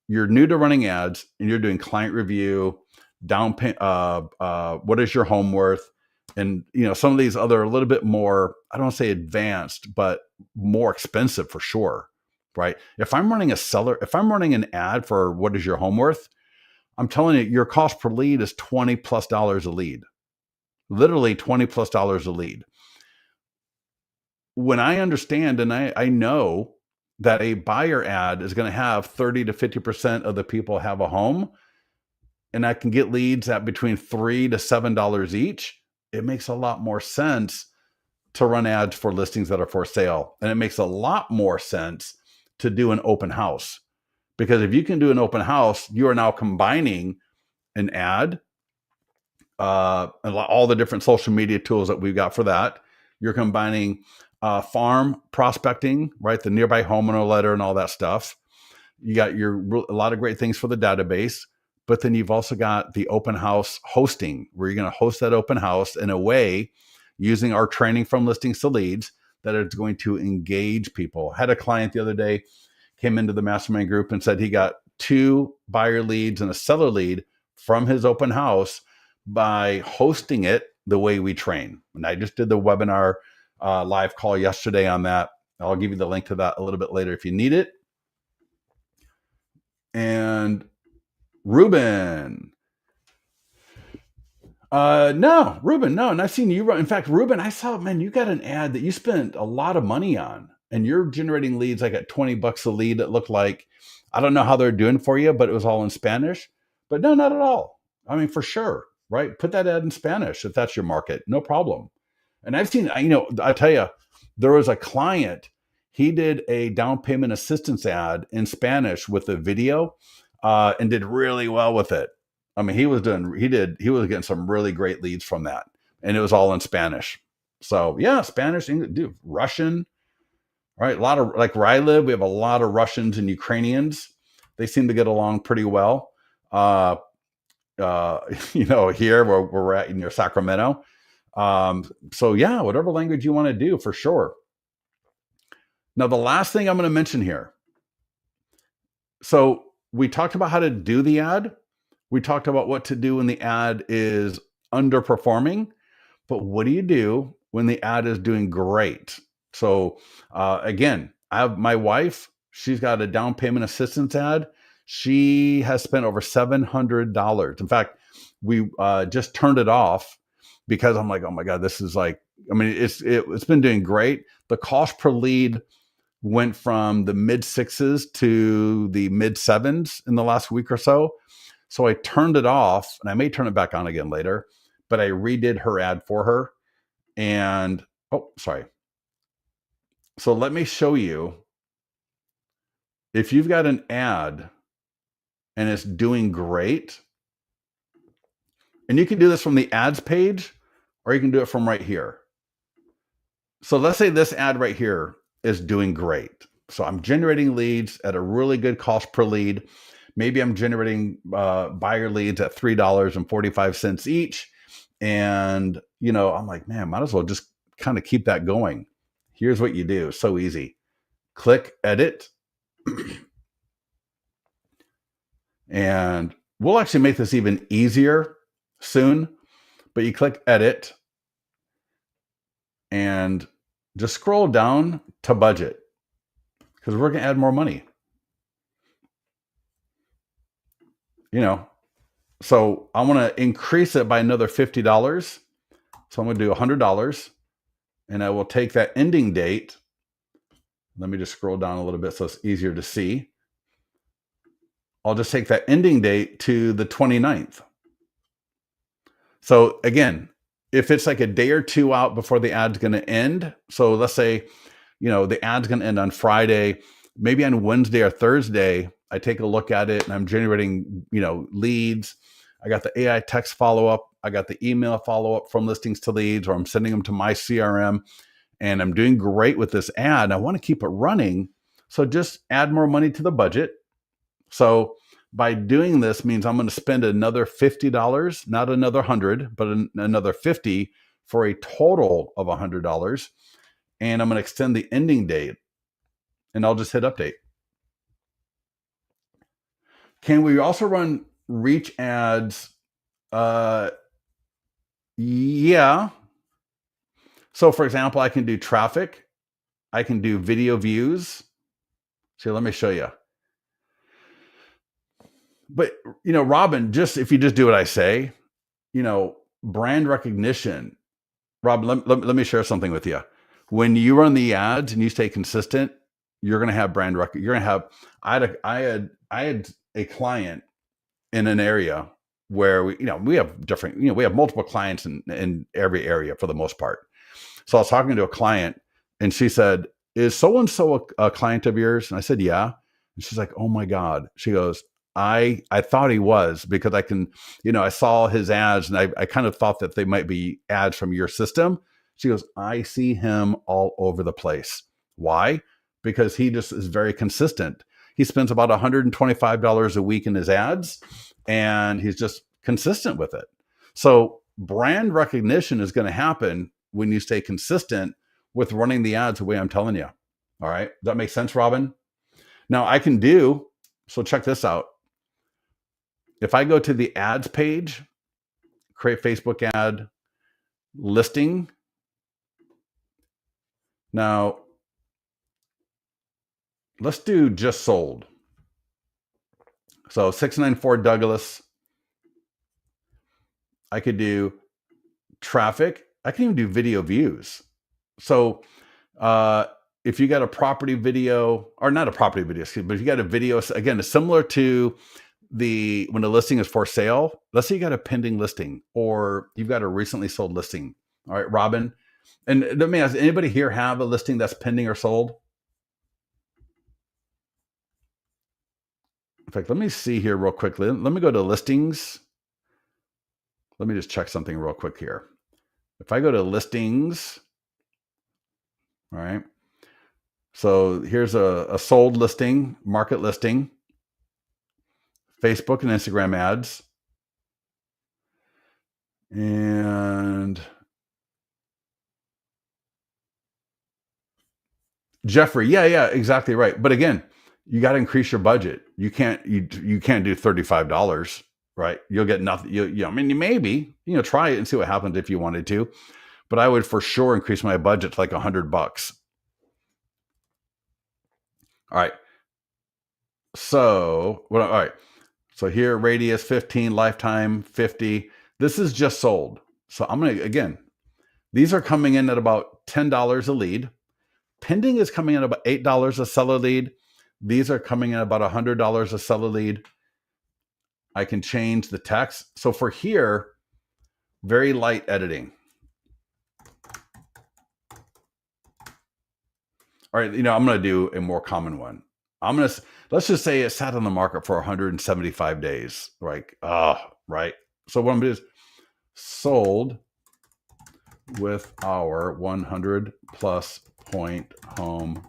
You're new to running ads and you're doing client review, down payment, what is your home worth? And some of these other a little bit more, I don't want to say advanced, but more expensive for sure. Right? If I'm running an ad for what is your home worth, I'm telling you, your cost per lead is $20+ a lead. Literally $20+ a lead. When I understand and I know that a buyer ad is going to have 30 to 50% of the people have a home, and I can get leads at between $3 to $7 each, it makes a lot more sense to run ads for listings that are for sale. And it makes a lot more sense to do an open house, because if you can do an open house, you are now combining an ad, and all the different social media tools that we've got for that. You're combining farm prospecting, right? The nearby homeowner letter and all that stuff. You got a lot of great things for the database, but then you've also got the open house hosting, where you're going to host that open house in a way using our training from listings to leads that is going to engage people. Had a client the other day came into the mastermind group and said he got 2 buyer leads and a seller lead from his open house by hosting it the way we train. And I just did the webinar live call yesterday on that. I'll give you the link to that a little bit later if you need it. And Ruben. No, Ruben, no. And I've seen you run. In fact, Ruben, I saw, man, you got an ad that you spent a lot of money on, and you're generating leads like at $20 a lead. It looked like, I don't know how they're doing for you, but it was all in Spanish. But no, not at all. I mean, for sure, right? Put that ad in Spanish if that's your market, no problem. And I've seen, I tell you, there was a client, he did a down payment assistance ad in Spanish with a video and did really well with it. I mean, he was getting some really great leads from that. And it was all in Spanish. So yeah, Spanish, English, dude, Russian, right? A lot of, like where I live, we have a lot of Russians and Ukrainians. They seem to get along pretty well. Uh, here where we're at in Sacramento. So yeah, whatever language you want to do for sure. Now, the last thing I'm going to mention here. So we talked about how to do the ad. We talked about what to do when the ad is underperforming, but what do you do when the ad is doing great? So again, I have my wife, she's got a down payment assistance ad. She has spent over $700. In fact, we just turned it off because I'm like, oh my God, this is like, I mean, it's been doing great. The cost per lead went from the mid sixes to the mid sevens in the last week or so. So I turned it off, and I may turn it back on again later, but I redid her ad for her. And oh, sorry. So let me show you, if you've got an ad and it's doing great, and you can do this from the ads page, or you can do it from right here. So let's say this ad right here is doing great. So I'm generating leads at a really good cost per lead. Maybe I'm generating buyer leads at $3.45 each. And, I'm like, man, might as well just kind of keep that going. Here's what you do. So easy. Click edit. And we'll actually make this even easier soon. But you click edit and just scroll down to budget, because we're going to add more money. So I want to increase it by another $50. So I'm going to do $100, and I will take that ending date. Let me just scroll down a little bit so it's easier to see. I'll just take that ending date to the 29th. So again, if it's like a day or two out before the ad's going to end, so let's say, the ad's going to end on Friday, maybe on Wednesday or Thursday, I take a look at it and I'm generating, leads. I got the AI text follow-up. I got the email follow-up from listings to leads, or I'm sending them to my CRM, and I'm doing great with this ad. I want to keep it running. So just add more money to the budget. So by doing this means I'm going to spend another $50, not another 100, but another 50 for a total of $100. And I'm going to extend the ending date, and I'll just hit update. Can we also run reach ads? Yeah. So for example, I can do traffic. I can do video views. So let me show you. But, Robin, if you just do what I say, brand recognition. Rob, let me share something with you. When you run the ads and you stay consistent, you're going to have brand recognition. You're going to have, I had a client in an area where we have different, we have multiple clients in every area for the most part. So I was talking to a client, and she said, is so-and-so a client of yours? And I said, yeah. And she's like, oh my God. She goes, I thought he was, because I can, I saw his ads, and I kind of thought that they might be ads from your system. She goes, I see him all over the place. Why? Because he just is very consistent. He spends about $125 a week in his ads, and he's just consistent with it. So brand recognition is going to happen when you stay consistent with running the ads the way I'm telling you. All right. Does that make sense, Robin? Now so check this out. If I go to the ads page, create Facebook ad, listing. Now, let's do just sold. So 694 Douglas. I could do traffic. I can even do video views. So if you got a property video, or not a property video, but if you got a video, again, it's similar to when the listing is for sale, let's say you got a pending listing or you've got a recently sold listing. All right, Robin. And let me ask, anybody here have a listing that's pending or sold? In fact, let me see here real quickly. Let me go to listings. Let me just check something real quick here. If I go to listings, all right. So here's a sold listing, market listing, Facebook and Instagram ads. And Jeffrey, yeah, exactly right. But again, you got to increase your budget. You can't do $35, right? You'll get nothing. I mean, maybe try it and see what happens if you wanted to. But I would for sure increase my budget to like $100. All right. So, all right. So here, radius 15, lifetime 50. This is just sold. So I'm going to, again, these are coming in at about $10 a lead. Pending is coming in about $8 a seller lead. These are coming in about $100 a seller lead. I can change the text. So for here, very light editing. All right, I'm going to do a more common one. Let's just say it sat on the market for 175 days. Right. Right. So what I'm going to do is sold with our 100 plus point home.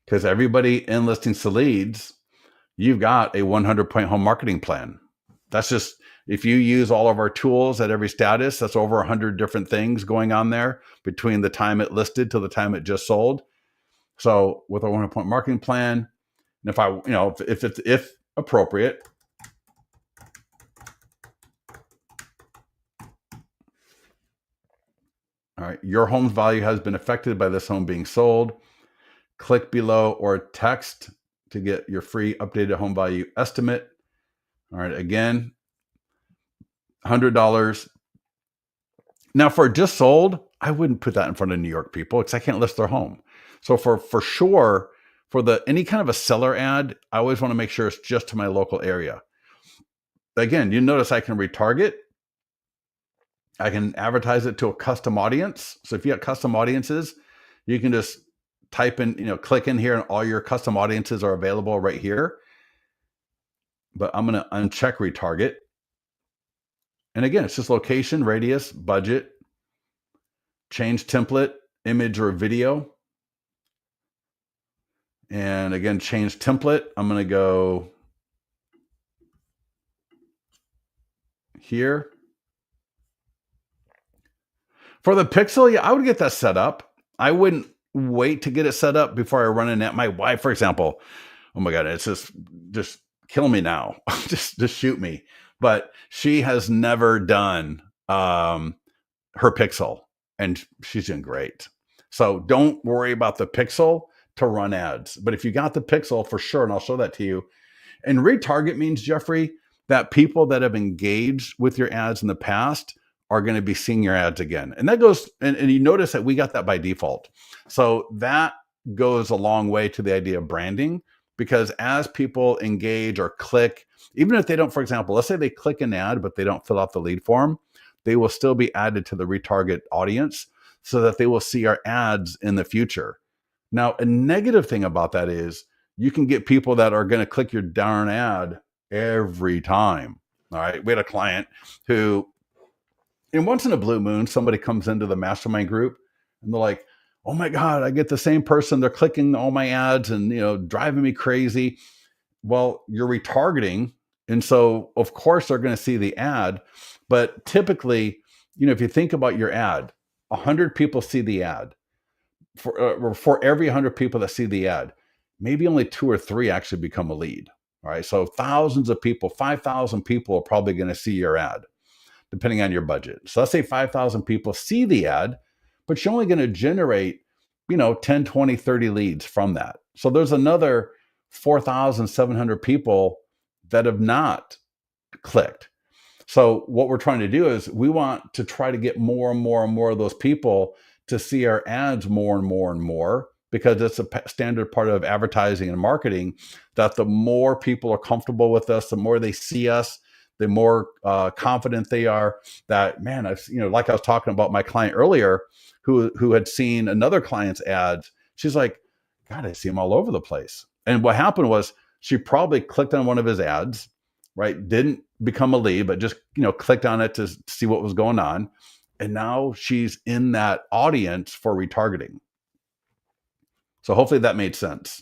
Because everybody in Listings to Leads, you've got a 100 point home marketing plan. That's just, if you use all of our tools at every status, that's over 100 different things going on there between the time it listed to the time it just sold. So with a 100 point marketing plan, and if appropriate, all right, your home's value has been affected by this home being sold. Click below or text to get your free updated home value estimate. All right, again, $100. Now for just sold, I wouldn't put that in front of New York people because I can't list their home. So for sure, for any kind of a seller ad, I always want to make sure it's just to my local area. Again, you notice I can retarget. I can advertise it to a custom audience. So if you have custom audiences, you can just type in, click in here and all your custom audiences are available right here. But I'm going to uncheck retarget. And again, it's just location, radius, budget, change template, image or video. And again, change template. I'm going to go here. For the pixel, yeah, I would get that set up. I wouldn't wait to get it set up before I run in at my wife, for example. Oh my God, it's just kill me now. just shoot me. But she has never done her pixel, and she's doing great. So don't worry about the pixel to run ads. But if you got the pixel for sure, and I'll show that to you. And retarget means, Jeffrey, that people that have engaged with your ads in the past are going to be seeing your ads again. And that goes, and you notice that we got that by default. So that goes a long way to the idea of branding, because as people engage or click, even if they don't, for example, let's say they click an ad, but they don't fill out the lead form, they will still be added to the retarget audience so that they will see our ads in the future. Now, a negative thing about that is you can get people that are going to click your darn ad every time. All right. We had a client who, and once in a blue moon, somebody comes into the mastermind group and they're like, oh my God, I get the same person. They're clicking all my ads and, driving me crazy. Well, you're retargeting. And so of course they're going to see the ad, but typically, if you think about your ad, 100 people see the ad. For every 100 people that see the ad, maybe only 2 or 3 actually become a lead. All right. So thousands of people, 5,000 people are probably going to see your ad, depending on your budget. So let's say 5,000 people see the ad, but you're only going to generate, 10, 20, 30 leads from that. So there's another 4,700 people that have not clicked. So what we're trying to do is we want to try to get more and more and more of those people to see our ads more and more and more. because it's a standard part of advertising and marketing, that the more people are comfortable with us, the more they see us, the more confident they are. That, man, like I was talking about my client earlier, who had seen another client's ads. She's like, God, I see them all over the place. And what happened was she probably clicked on one of his ads, right? Didn't become a lead, but just, clicked on it to see what was going on. And now she's in that audience for retargeting. So hopefully that made sense.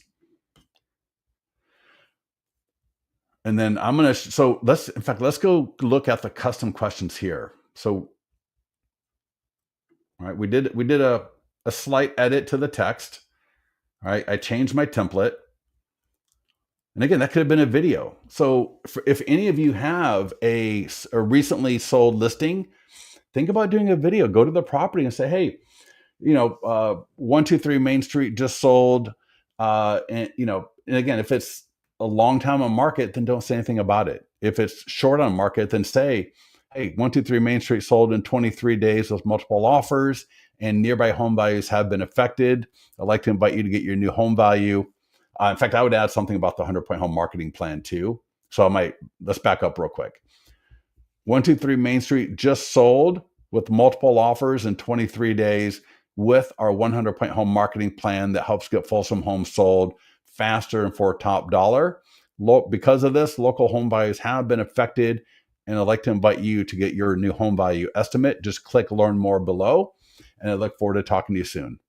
And then let's go look at the custom questions here. So, all right, we did a slight edit to the text. All right, I changed my template. And again, that could have been a video. So if any of you have a recently sold listing, think about doing a video. Go to the property and say, hey, 123 Main Street just sold. And again, if it's a long time on market, then don't say anything about it. If it's short on market, then say, hey, 123 Main Street sold in 23 days with multiple offers and nearby home values have been affected. I'd like to invite you to get your new home value. In fact, I would add something about the 100-point home marketing plan too. So let's back up real quick. 123 Main Street just sold with multiple offers in 23 days with our 100-point home marketing plan that helps get Folsom homes sold faster and for top dollar. Because of this, local home values have been affected, and I'd like to invite you to get your new home value estimate. Just click learn more below, and I look forward to talking to you soon.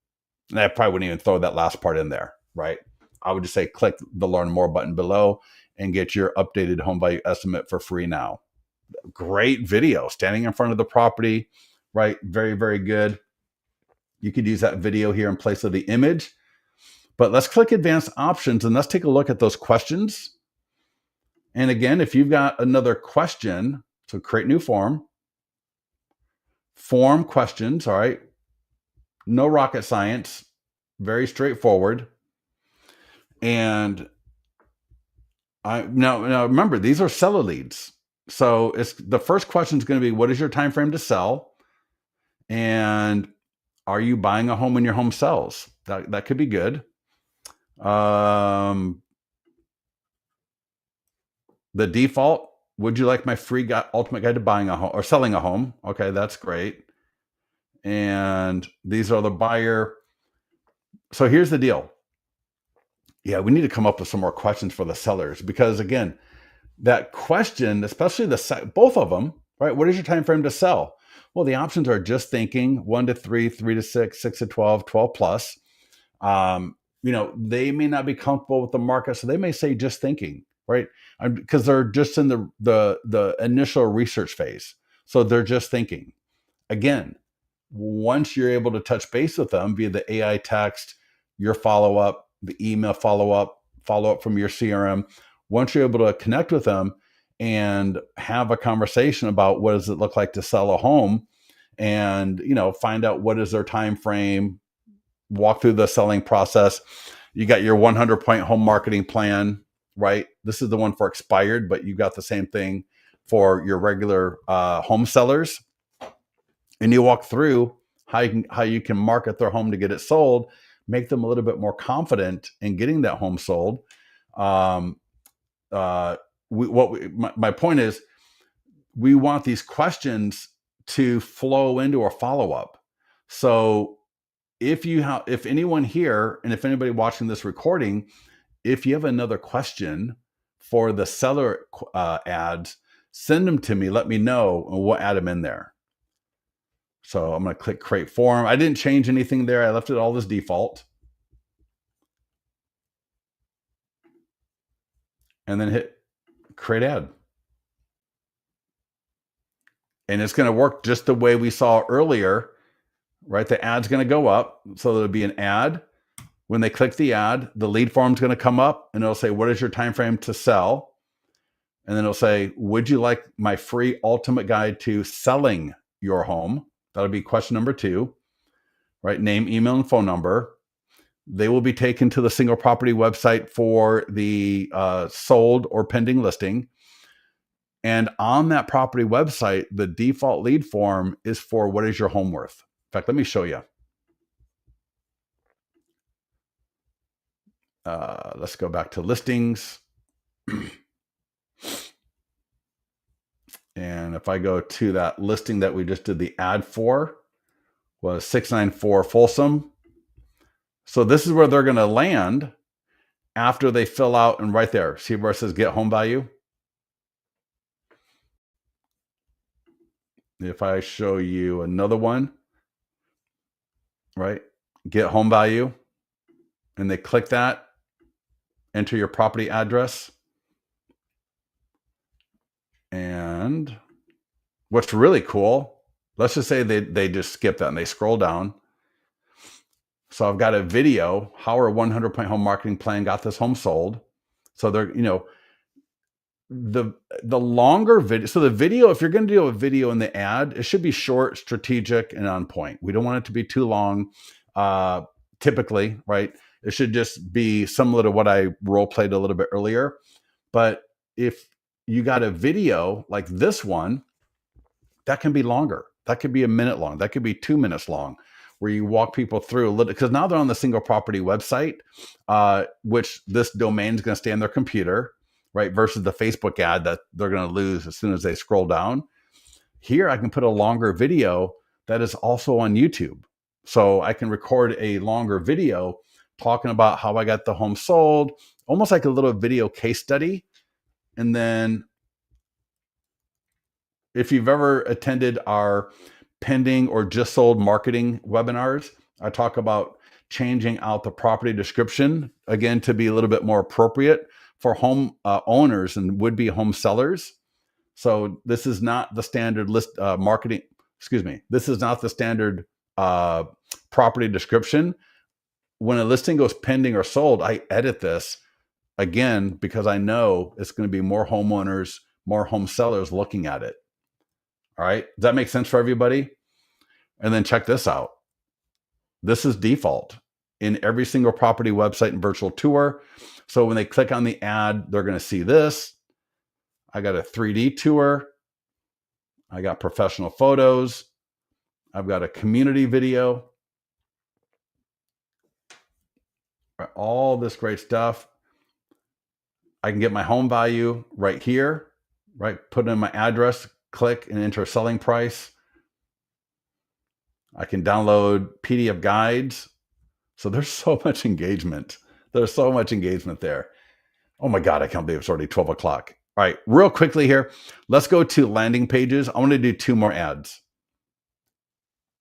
And I probably wouldn't even throw that last part in there, right? I would just say click the learn more button below and get your updated home value estimate for free now. Great video, standing in front of the property, right? Very, very good. You could use that video here in place of the image. But let's click advanced options and let's take a look at those questions. And again, if you've got another question, so create new form questions, all right? No rocket science, very straightforward. And now remember, these are seller leads. So the first question is going to be, what is your time frame to sell? And are you buying a home when your home sells? That could be good. The default, would you like my free ultimate guide to buying a home or selling a home? Okay, that's great. And these are the buyer. So here's the deal. Yeah, we need to come up with some more questions for the sellers, because again, that question, especially both of them, right? What is your time frame to sell? Well, the options are just thinking, 1 to 3, 3 to 6, 6 to 12, 12 plus. They may not be comfortable with the market, so they may say just thinking, right? Because they're just in the initial research phase. So they're just thinking. Again, once you're able to touch base with them via the AI text, your follow-up, the email follow-up from your CRM, once you're able to connect with them and have a conversation about what does it look like to sell a home, and find out what is their time frame, walk through the selling process. You got your 100-point home marketing plan, right? This is the one for expired, but you got the same thing for your regular home sellers. And you walk through how you can market their home to get it sold, make them a little bit more confident in getting that home sold. My point is, we want these questions to flow into a follow-up. So if anyone here, and if anybody watching this recording, if you have another question for the seller ads, send them to me, let me know, and we'll add them in there. So I'm going to click create form. I didn't change anything there. I left it all as default. And then hit create ad. And it's going to work just the way we saw earlier, right? The ad's going to go up. So there'll be an ad. When they click the ad, the lead form is going to come up and it'll say, what is your time frame to sell? And then it'll say, would you like my free ultimate guide to selling your home? That'll be question number 2, right? Name, email, and phone number. They will be taken to the single property website for the sold or pending listing. And on that property website, the default lead form is for what is your home worth. In fact, let me show you. Let's go back to listings. And if I go to that listing that we just did the ad for, was 694 Folsom. So this is where they're going to land after they fill out, and right there, see where it says get home value? If I show you another one, right? Get home value, and they click that, enter your property address. And what's really cool, let's just say they just skip that and they scroll down. So I've got a video, how our 100-point home marketing plan got this home sold. So they're, the longer video. So the video, if you're going to do a video in the ad, it should be short, strategic, and on point. We don't want it to be too long. Typically, right? It should just be similar to what I role played a little bit earlier. But if you got a video like this one, that can be longer. That could be a minute long. That could be 2 minutes long, where you walk people through a little, because now they're on the single property website, which this domain is going to stay on their computer, right? Versus the Facebook ad that they're going to lose as soon as they scroll down. Here, I can put a longer video that is also on YouTube. So I can record a longer video talking about how I got the home sold, almost like a little video case study. And then if you've ever attended our pending or just sold marketing webinars, I talk about changing out the property description, again, to be a little bit more appropriate for home owners and would-be home sellers. So this is not the standard list marketing, this is not the standard property description. When a listing goes pending or sold, I edit this, again, because I know it's going to be more homeowners, more home sellers looking at it. All right. Does that make sense for everybody? And then check this out. This is default in every single property website and virtual tour. So when they click on the ad, they're going to see this. I got a 3D tour. I got professional photos. I've got a community video. All this great stuff. I can get my home value right here, right? Put in my address, click and enter selling price. I can download PDF guides. So there's so much engagement. There's so much engagement there. Oh my God, I can't believe it's already 12 o'clock. All right, real quickly here, let's go to landing pages. I want to do 2 more ads.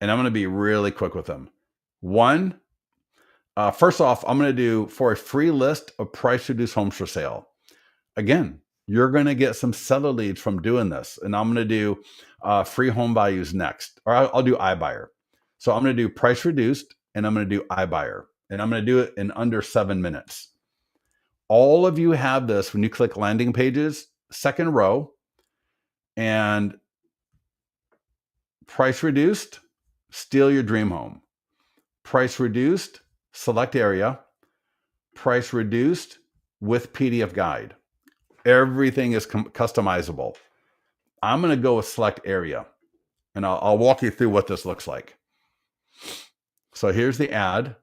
And I'm going to be really quick with them. One, first off, I'm going to do for a free list of price reduced homes for sale. Again, you're going to get some seller leads from doing this. And I'm going to do free home values next, or I'll do iBuyer. So I'm going to do price reduced and I'm going to do iBuyer. And I'm going to do it in under 7 minutes. All of you have this when you click landing pages, second row, and price reduced, steal your dream home. Price reduced, select area. Price reduced with PDF guide. Everything is customizable. I'm going to go with select area, and I'll walk you through what this looks like. So here's the ad.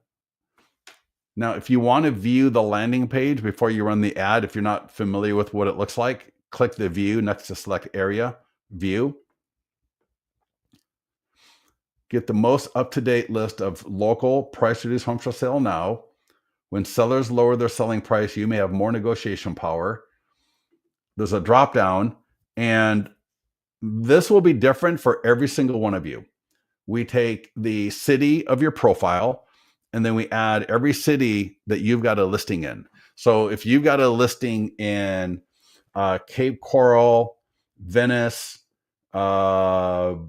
Now, if you want to view the landing page before you run the ad, if you're not familiar with what it looks like, click the view next to select area, view. Get the most up-to-date list of local price reduced homes for sale now. When sellers lower their selling price, you may have more negotiation power. There's a drop down, and this will be different for every single one of you. We take the city of your profile, and then we add every city that you've got a listing in. So if you've got a listing in Cape Coral, Venice, Fort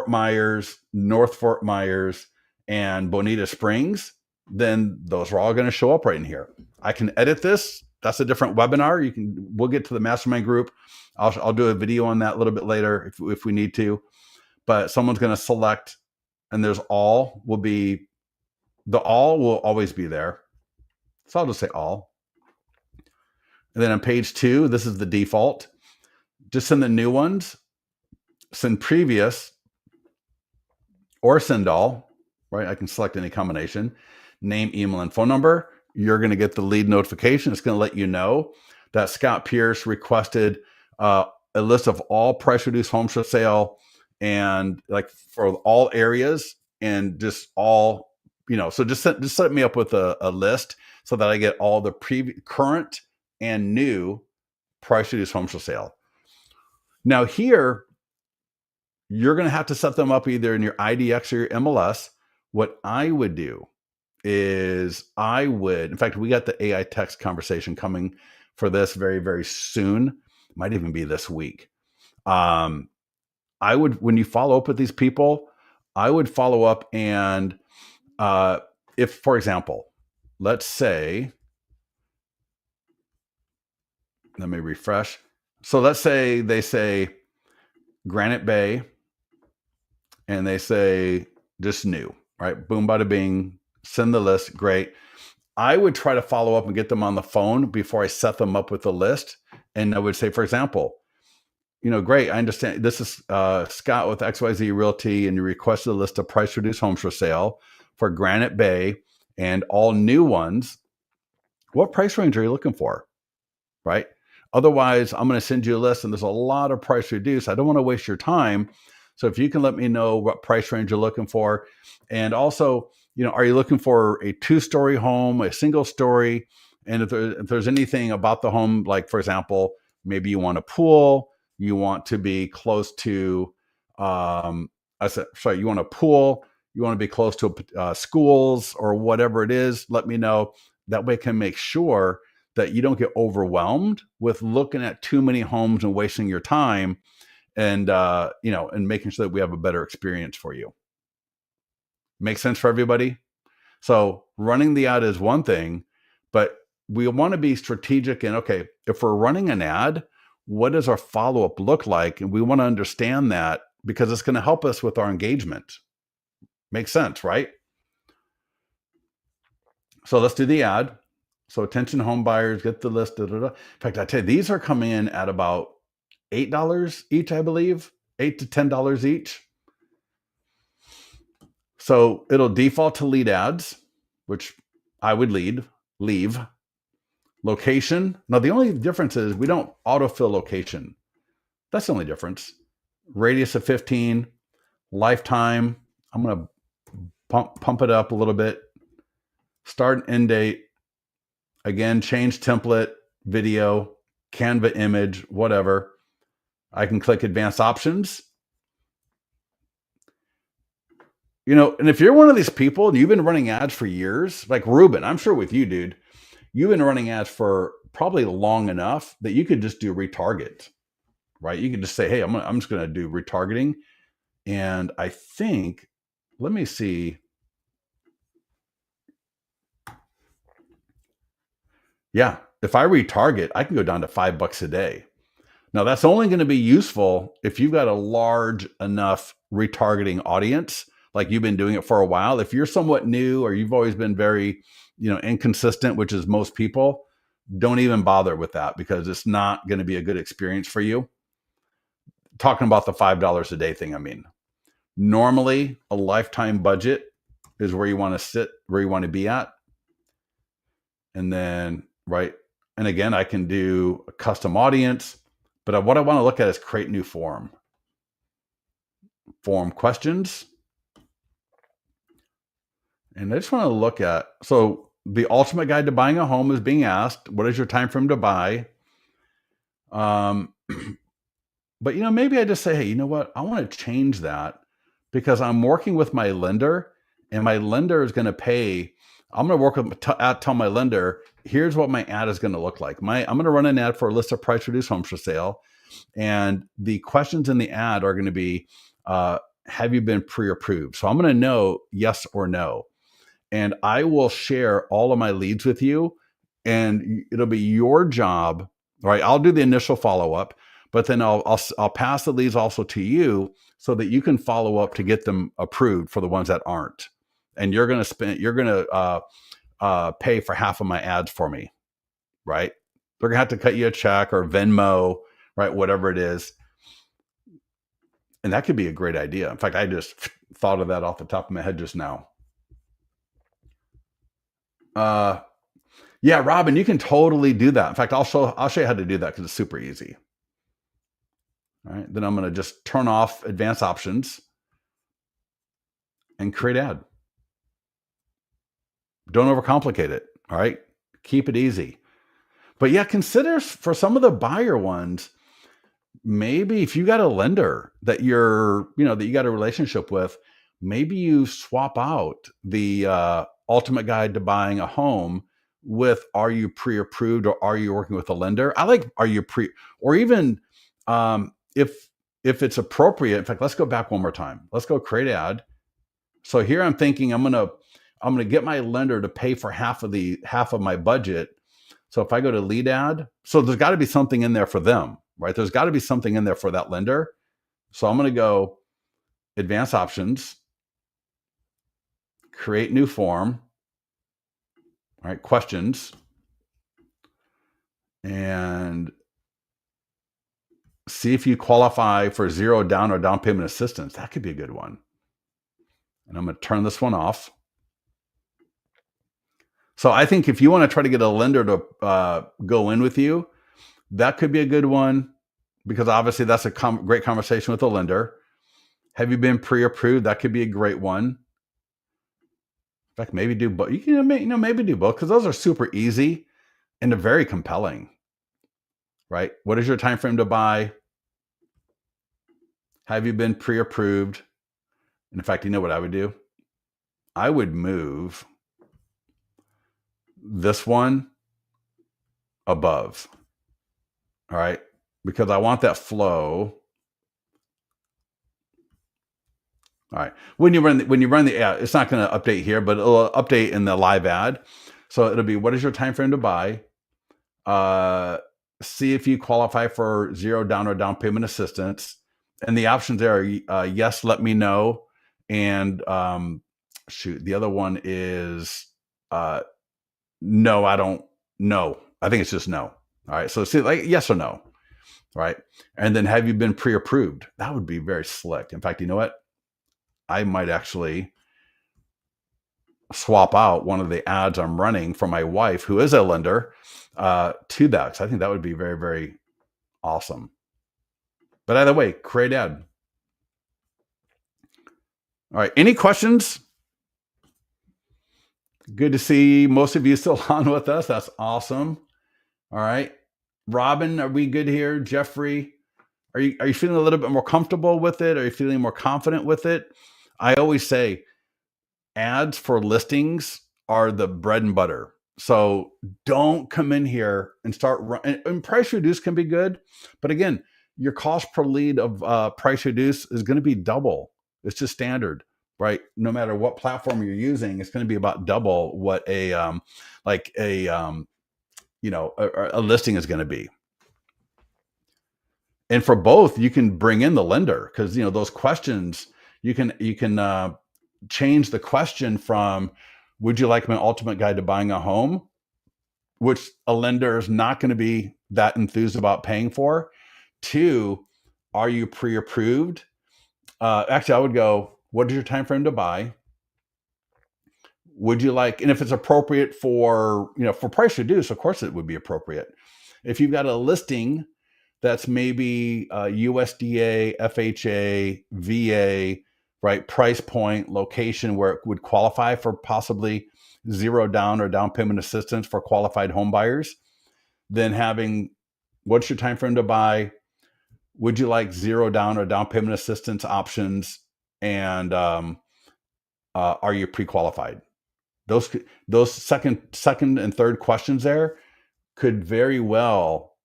Myers, North Fort Myers, and Bonita Springs, then those are all going to show up right in here. I can edit this. That's a different webinar. We'll get to the mastermind group. I'll do a video on that a little bit later if we need to. But someone's going to select, and the all will always be there. So I'll just say all. And then on page 2, this is the default. Just send the new ones, send previous, or send all, right? I can select any combination, name, email, and phone number. you're going to get the lead notification. It's going to let you know that Scott Pierce requested a list of all price reduced homes for sale, and like for all areas, and just all, so just set me up with a list so that I get all the current and new price reduced homes for sale. Now here, you're going to have to set them up either in your IDX or your MLS. What I would do is in fact, we got the AI text conversation coming for this very, very soon. Might even be this week. When you follow up with these people, I would follow up, and if, for example, let's say, let me refresh. So let's say they say Granite Bay, and they say just new, right? Boom, bada bing, send the list. Great. I would try to follow up and get them on the phone before I set them up with the list. And I would say, for example, great, I understand this is Scott with XYZ Realty, and you requested a list of price reduced homes for sale for Granite Bay and all new ones. What price range are you looking for? Right? Otherwise, I'm going to send you a list, and there's a lot of price reduced. I don't want to waste your time. So if you can let me know what price range you're looking for, and also, are you looking for a 2-story home, a single story? And if there's anything about the home, like, for example, maybe you want a pool, you want to be close to, you want a pool, you want to be close to schools or whatever it is, let me know. That way I can make sure that you don't get overwhelmed with looking at too many homes and wasting your time, and and making sure that we have a better experience for you. Make sense for everybody? So running the ad is one thing, but we want to be strategic in, okay, if we're running an ad, what does our follow-up look like? And we want to understand that, because it's going to help us with our engagement. Makes sense, right? So let's do the ad. So attention home buyers, get the list. Da, da, da. In fact, I tell you, these are coming in at about $8 each, I believe, $8 to $10 each. So it'll default to lead ads, which I would leave. Location. Now, the only difference is we don't autofill location. That's the only difference. Radius of 15, lifetime. I'm going to pump it up a little bit. Start and end date. Again, change template, video, Canva image, whatever. I can click advanced options. And if you're one of these people and you've been running ads for years, like Ruben, I'm sure with you, dude, you've been running ads for probably long enough that you could just do retarget, right? You could just say, hey, I'm just going to do retargeting. And I think, let me see. Yeah, if I retarget, I can go down to $5 a day. Now, that's only going to be useful if you've got a large enough retargeting audience, like you've been doing it for a while. If you're somewhat new, or you've always been very, inconsistent, which is most people, don't even bother with that, because it's not going to be a good experience for you. Talking about the $5 a day thing, I mean, normally a lifetime budget is where you want to sit, where you want to be at. And then, right. And again, I can do a custom audience, but what I want to look at is create new form questions. And I just want to look at, so the ultimate guide to buying a home is being asked, what is your time frame to buy? But, maybe I just say, hey, you know what? I want to change that, because I'm working with my lender, and my lender is going to pay. I'm going to work with, tell my lender, here's what my ad is going to look like. I'm going to run an ad for a list of price reduced homes for sale. And the questions in the ad are going to be, have you been pre-approved? So I'm going to know yes or no. And I will share all of my leads with you, and it'll be your job, right? I'll do the initial follow-up, but then I'll pass the leads also to you, so that you can follow up to get them approved for the ones that aren't. And you're going to pay for half of my ads for me, right? They're going to have to cut you a check or Venmo, right? Whatever it is. And that could be a great idea. In fact, I just thought of that off the top of my head just now. Yeah, Robin, you can totally do that. In fact, I'll show you how to do that because it's super easy. All right. Then I'm going to just turn off advanced options and create ad. Don't overcomplicate it. All right. Keep it easy. But yeah, consider for some of the buyer ones, maybe if you got a lender that that you got a relationship with, maybe you swap out the ultimate guide to buying a home with are you pre-approved or are you working with a lender? I like are you pre or even if it's appropriate. In fact, let's go back one more time. Let's go create ad. So here I'm thinking I'm gonna get my lender to pay for half of my budget. So if I go to lead ad, so there's got to be something in there for them, right? There's got to be something in there for that lender. So I'm going to go advanced options, create new form, all right, questions, and see if you qualify for zero down or down payment assistance. That could be a good one. And I'm going to turn this one off. So I think if you want to try to get a lender to go in with you, that could be a good one because obviously that's a great conversation with a lender. Have you been pre-approved? That could be a great one. In fact, maybe do both. You can maybe do both because those are super easy and they're very compelling, right? What is your time frame to buy? Have you been pre-approved? And in fact, you know what I would do? I would move this one above, all right, because I want that flow. All right. When you run the ad, it's not going to update here, but it'll update in the live ad. So it'll be what is your time frame to buy? See if you qualify for zero down or down payment assistance. And the options there are yes, let me know. And the other one is no, I don't know. I think it's just no. All right. So see, like yes or no. Right. And then have you been pre-approved? That would be very slick. In fact, you know what? I might actually swap out one of the ads I'm running for my wife, who is a lender, to that. So I think that would be very, very awesome. But either way, create ad. All right. Any questions? Good to see most of you still on with us. That's awesome. All right. Robin, are we good here? Jeffrey, are you feeling a little bit more comfortable with it? Are you feeling more confident with it? I always say ads for listings are the bread and butter. So don't come in here and start and price reduce can be good. But again, your cost per lead of price reduce is going to be double. It's just standard, right? No matter what platform you're using, it's going to be about double what a listing is going to be. And for both, you can bring in the lender because those questions you can change the question from would you like my ultimate guide to buying a home, which a lender is not going to be that enthused about paying for, to are you pre-approved? Actually, I would go, what is your time frame to buy? Would you like, and if it's appropriate for price reduce, of course it would be appropriate. If you've got a listing that's maybe USDA, FHA, VA, right? Price point, location where it would qualify for possibly zero down or down payment assistance for qualified home buyers. Then having, what's your time frame to buy? Would you like zero down or down payment assistance options? And are you pre-qualified? Those second and third questions there could very well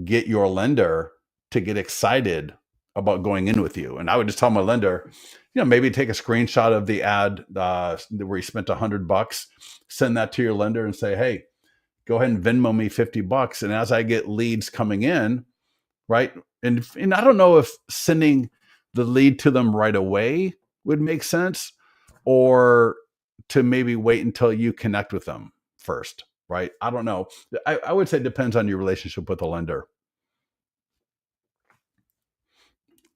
get your lender to get excited about going in with you. And I would just tell my lender, maybe take a screenshot of the ad where you spent $100, send that to your lender and say, hey, go ahead and Venmo me $50. And as I get leads coming in, right. And I don't know if sending the lead to them right away would make sense or to maybe wait until you connect with them first. Right. I don't know. I would say it depends on your relationship with the lender.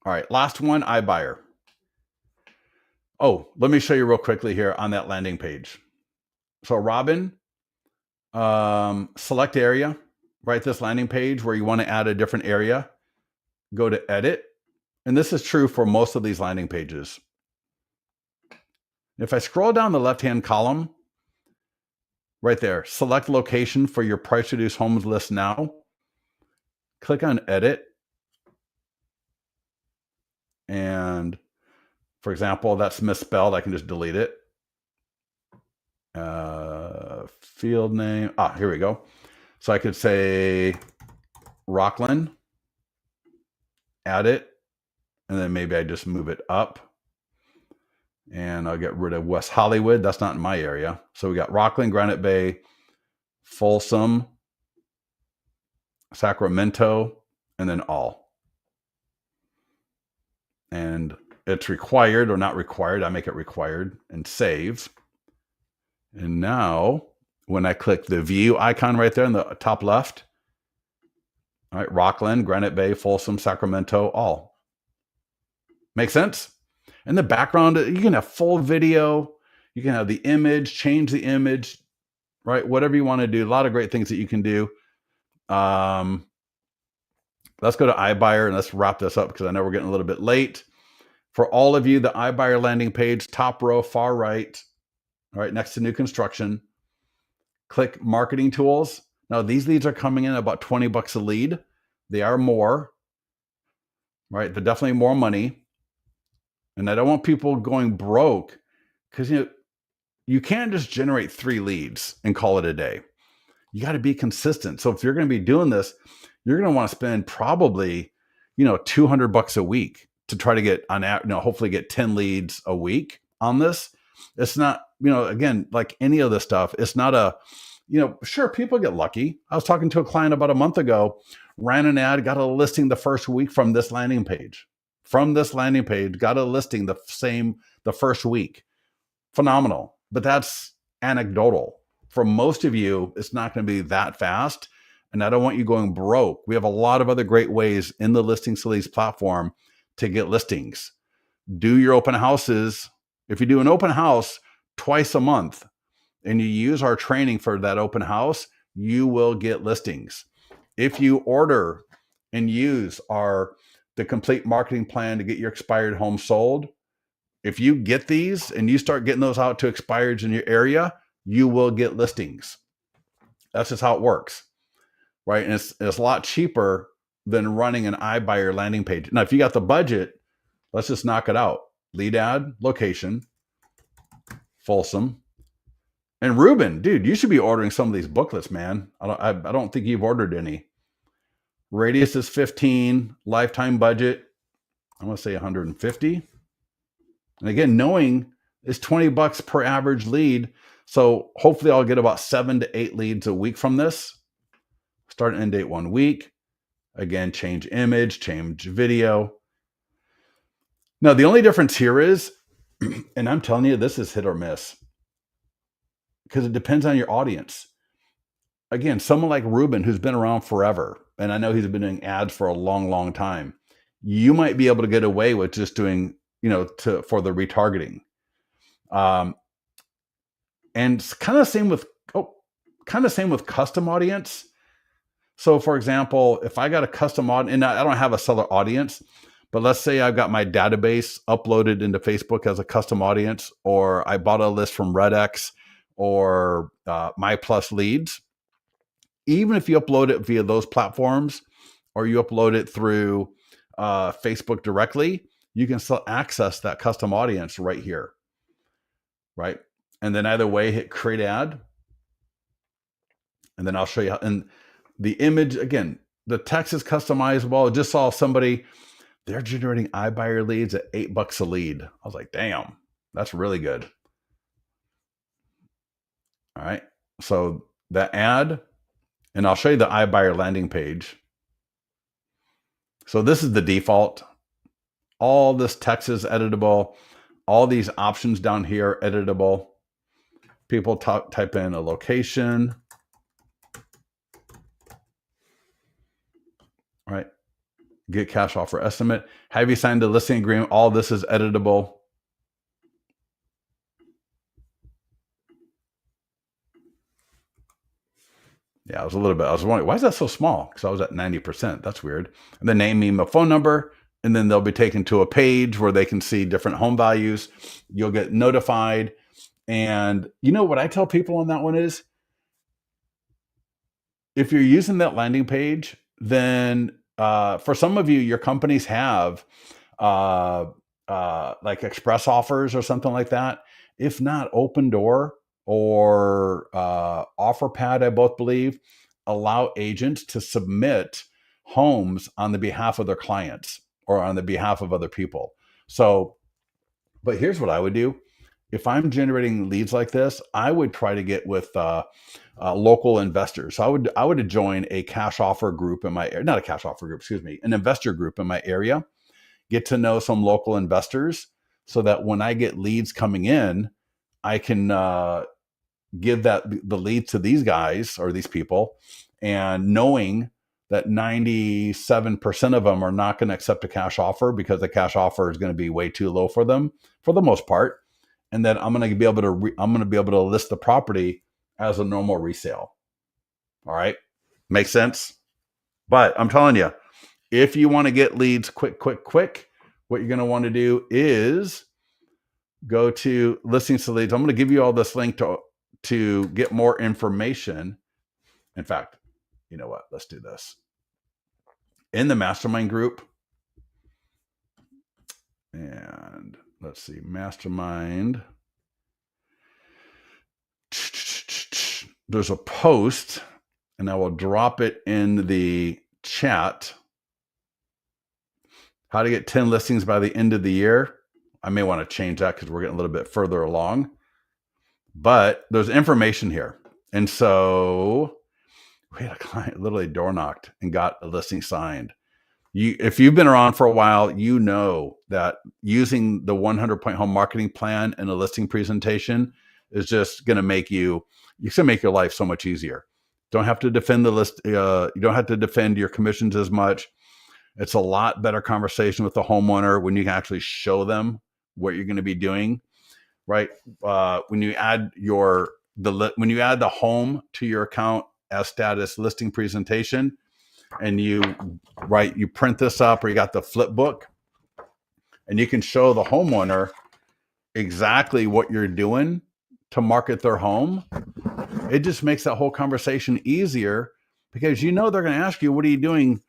All right, last one, iBuyer. Oh, let me show you real quickly here on that landing page. So Robin, Select area, right? This landing page where you want to add a different area, go to edit. And this is true for most of these landing pages. If I scroll down the left-hand column, right there, select location for your price reduced homes list now. Click on edit. And for example, that's misspelled. I can just delete it. Field name. Here we go. So I could say Rockland, add it, and then maybe I just move it up. And I'll get rid of West Hollywood. That's not in my area. So we got Rockland, Granite Bay, Folsom, Sacramento, and then all. And it's required or not required. I make it required and save. And now when I click the view icon right there in the top left, all right, Rockland, Granite Bay, Folsom, Sacramento, all. Make sense? In the background, you can have full video. You can have the image, change the image, right? Whatever you want to do. A lot of great things that you can do. Let's go to iBuyer and let's wrap this up because I know we're getting a little bit late. For all of you, the iBuyer landing page, top row, far right, next to new construction. Click marketing tools. Now these leads are coming in about $20 a lead. They are more, right? They're definitely more money. And I don't want people going broke because you can't just generate 3 leads and call it a day. You got to be consistent. So if you're going to be doing this, you're going to want to spend probably, $200 a week to try to get hopefully get 10 leads a week on this. It's not, again, like any of this stuff, it's not a, sure, people get lucky. I was talking to a client about a month ago, ran an ad, got a listing the first week from this landing page. Got a listing the first week. Phenomenal. But that's anecdotal. For most of you, it's not going to be that fast. And I don't want you going broke. We have a lot of other great ways in the Listing Leads platform to get listings. Do your open houses. If you do an open house twice a month and you use our training for that open house, you will get listings. If you order and use the complete marketing plan to get your expired home sold, if you get these and you start getting those out to expireds in your area, you will get listings. That's just how it works, right? And it's a lot cheaper than running an iBuyer landing page. Now, if you got the budget, let's just knock it out. Lead ad, location, Folsom. And Ruben, dude, you should be ordering some of these booklets, man. I don't think you've ordered any. Radius is 15, lifetime budget, I'm going to say 150. And again, knowing it's $20 per average lead. So hopefully I'll get about 7 to 8 leads a week from this. Start and end date 1 week. Again, change image, change video. Now, the only difference here is, and I'm telling you, this is hit or miss because it depends on your audience. Again, someone like Ruben, who's been around forever, and I know he's been doing ads for a long, long time, you might be able to get away with just doing, for the retargeting. And kind of same with custom audience. So for example, if I got a custom audience, and I don't have a seller audience, but let's say I've got my database uploaded into Facebook as a custom audience, or I bought a list from RedX or My Plus Leads. Even if you upload it via those platforms or you upload it through Facebook directly, you can still access that custom audience right here, right? And then either way, hit create ad. And then I'll show you how, and the image, again, the text is customizable. I just saw somebody, they're generating iBuyer leads at $8 a lead. I was like, damn, that's really good. All right. So the ad, and I'll show you the iBuyer landing page. So this is the default. All this text is editable. All these options down here are editable. People type in a location. All right. Get cash offer estimate. Have you signed a listing agreement? All this is editable. Yeah, I was wondering, why is that so small? Because I was at 90%. That's weird. And then name, email, phone number, and then they'll be taken to a page where they can see different home values. You'll get notified. And you know what I tell people on that one is, if you're using that landing page, then for some of you, your companies have uh, like express offers or something like that. If not, Open Door or OfferPad, I both believe, allow agents to submit homes on the behalf of their clients or on the behalf of other people. So, but here's what I would do. If I'm generating leads like this, I would try to get with local investors. So I would join a cash offer group in my area, not a cash offer group, excuse me, an investor group in my area. Get to know some local investors so that when I get leads coming in, I can give the lead to these guys or these people, and knowing that 97% of them are not going to accept a cash offer because the cash offer is going to be way too low for them for the most part, and then I'm going to be able to list the property as a normal resale. All right, makes sense. But I'm telling you, if you want to get leads quick, what you're going to want to do is go to listings to leads. I'm going to give you all this link to get more information. In fact, you know what? Let's do this. In the mastermind group, and let's see, mastermind. There's a post, and I will drop it in the chat. How to get 10 listings by the end of the year. I may want to change that because we're getting a little bit further along. But there's information here. And so we had a client literally door knocked and got a listing signed. If you've been around for a while, you know that using the 100-point home marketing plan and a listing presentation is just going to make your life so much easier. Don't have to defend the list. You don't have to defend your commissions as much. It's a lot better conversation with the homeowner when you can actually show them what you're going to be doing, right? When you add the home to your account as status listing presentation, and you print this up, or you got the flip book, and you can show the homeowner exactly what you're doing to market their home. It just makes that whole conversation easier, because they're going to ask you, what are you doing?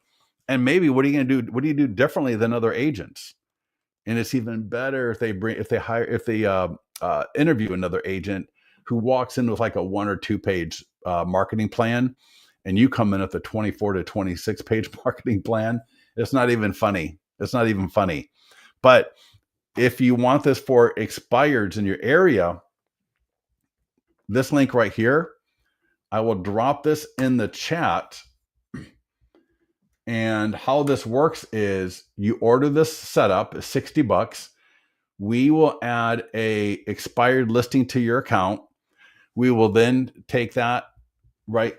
And maybe what are you going to do? What do you do differently than other agents? And it's even better if they interview another agent who walks in with like a 1 or 2 page marketing plan, and you come in with a 24 to 26 page marketing plan. It's not even funny. But if you want this for expireds in your area, this link right here, I will drop this in the chat. And how this works is you order this setup, is $60. We will add a expired listing to your account. We will then take that,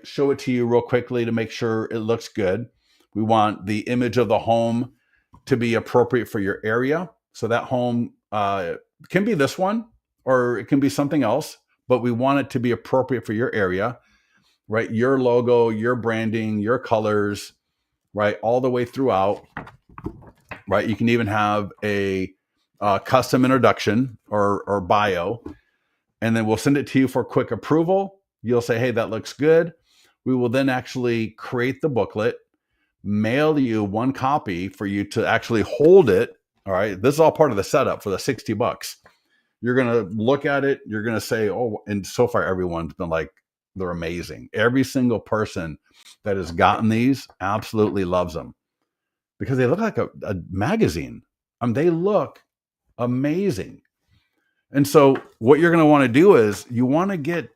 show it to you real quickly to make sure it looks good. We want the image of the home to be appropriate for your area. So that home can be this one, or it can be something else, but we want it to be appropriate for your area, right? Your logo, your branding, your colors, right? All the way throughout, right? You can even have a custom introduction or bio, and then we'll send it to you for quick approval. You'll say, hey, that looks good. We will then actually create the booklet, mail you 1 copy for you to actually hold it. All right. This is all part of the setup for the $60. You're going to look at it. You're going to say, oh, and so far everyone's been like, they're amazing. Every single person that has gotten these absolutely loves them, because they look like a magazine. They look amazing. And so what you're going to want to do is you want to get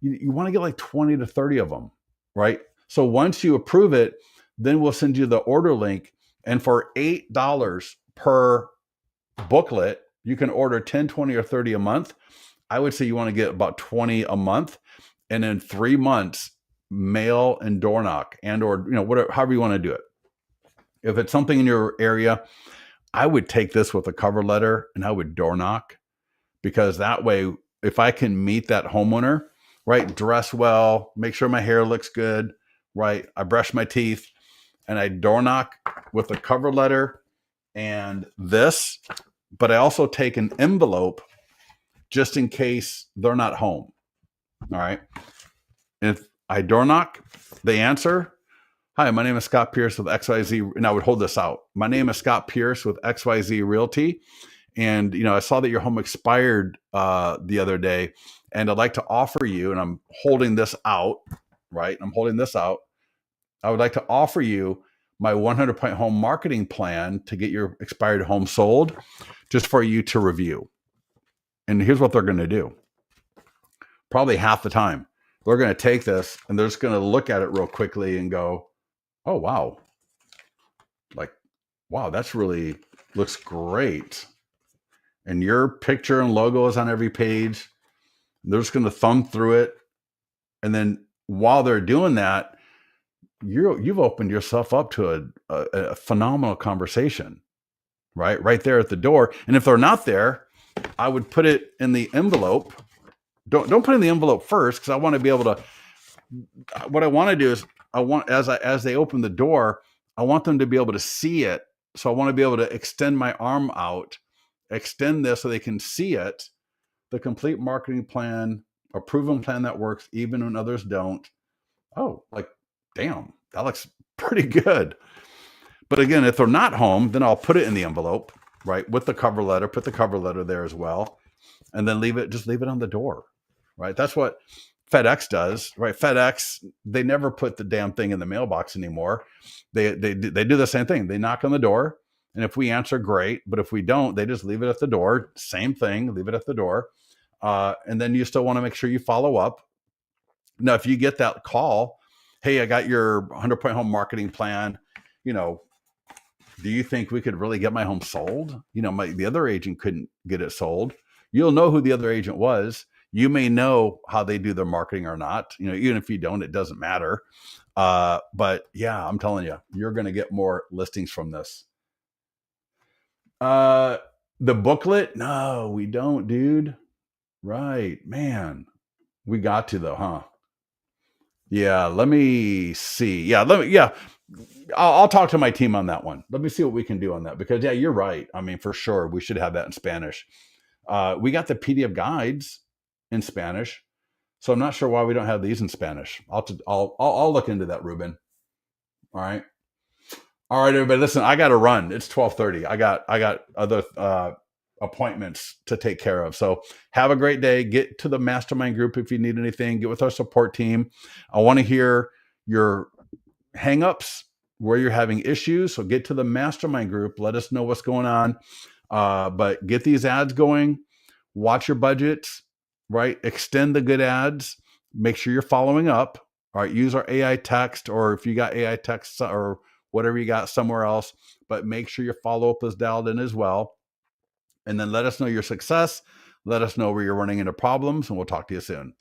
like 20 to 30 of them, right? So once you approve it, then we'll send you the order link. And for $8 per booklet, you can order 10, 20, or 30 a month. I would say you want to get about 20 a month. And in 3 months, mail and door knock, and or whatever, however you want to do it. If it's something in your area, I would take this with a cover letter and I would door knock, because that way, if I can meet that homeowner, right? Dress well, make sure my hair looks good, right? I brush my teeth, and I door knock with a cover letter and this, but I also take an envelope just in case they're not home. All right. If I door knock, they answer, "Hi, my name is Scott Pierce with XYZ." And I would hold this out. "My name is Scott Pierce with XYZ Realty. And, I saw that your home expired the other day. And I'd like to offer you," and I'm holding this out, right? I'm holding this out. "I would like to offer you my 100-point home marketing plan to get your expired home sold, just for you to review." And here's what they're going to do. Probably half the time, they're going to take this and they're just going to look at it real quickly and go, "Oh, wow. Like, wow, that's really looks great." And your picture and logo is on every page. They're just going to thumb through it. And then while they're doing that, you've opened yourself up to a phenomenal conversation, right there at the door. And if they're not there, I would put it in the envelope. Don't put it in the envelope first, because I want to be able to. What I want to do is, I want, as they open the door, I want them to be able to see it. So I want to be able to extend my arm out, extend this so they can see it. The complete marketing plan, a proven plan that works even when others don't. Oh, like, damn, that looks pretty good. But again, if they're not home, then I'll put it in the envelope, right, with the cover letter, put the cover letter there as well, and then leave it on the door, right? That's what FedEx does, right? FedEx, they never put the damn thing in the mailbox anymore. They do the same thing. They knock on the door, and if we answer, great. But if we don't, they just leave it at the door. Same thing, leave it at the door. And then you still want to make sure you follow up. Now, if you get that call, "Hey, I got your 100-point home marketing plan. Do you think we could really get my home sold? The other agent couldn't get it sold." You'll know who the other agent was. You may know how they do their marketing or not. Even if you don't, it doesn't matter. But yeah, I'm telling you, you're going to get more listings from this. The booklet? No, we don't, dude. Right, man. We got to, though, huh? Yeah, let me see. Yeah. I'll talk to my team on that one. Let me see what we can do on that, because yeah, you're right. I mean, for sure, we should have that in Spanish. We got the PDF guides in Spanish, so I'm not sure why we don't have these in Spanish. I'll look into that, Ruben. All right, everybody. Listen, I got to run. It's 12:30. I got other appointments to take care of. So have a great day. Get to the mastermind group if you need anything. Get with our support team. I want to hear your hangups, where you're having issues. So get to the mastermind group. Let us know what's going on. But get these ads going. Watch your budgets, right? Extend the good ads. Make sure you're following up. All right. Use our AI text, or if you got AI text or whatever you got somewhere else, but make sure your follow-up is dialed in as well. And then let us know your success. Let us know where you're running into problems, and we'll talk to you soon.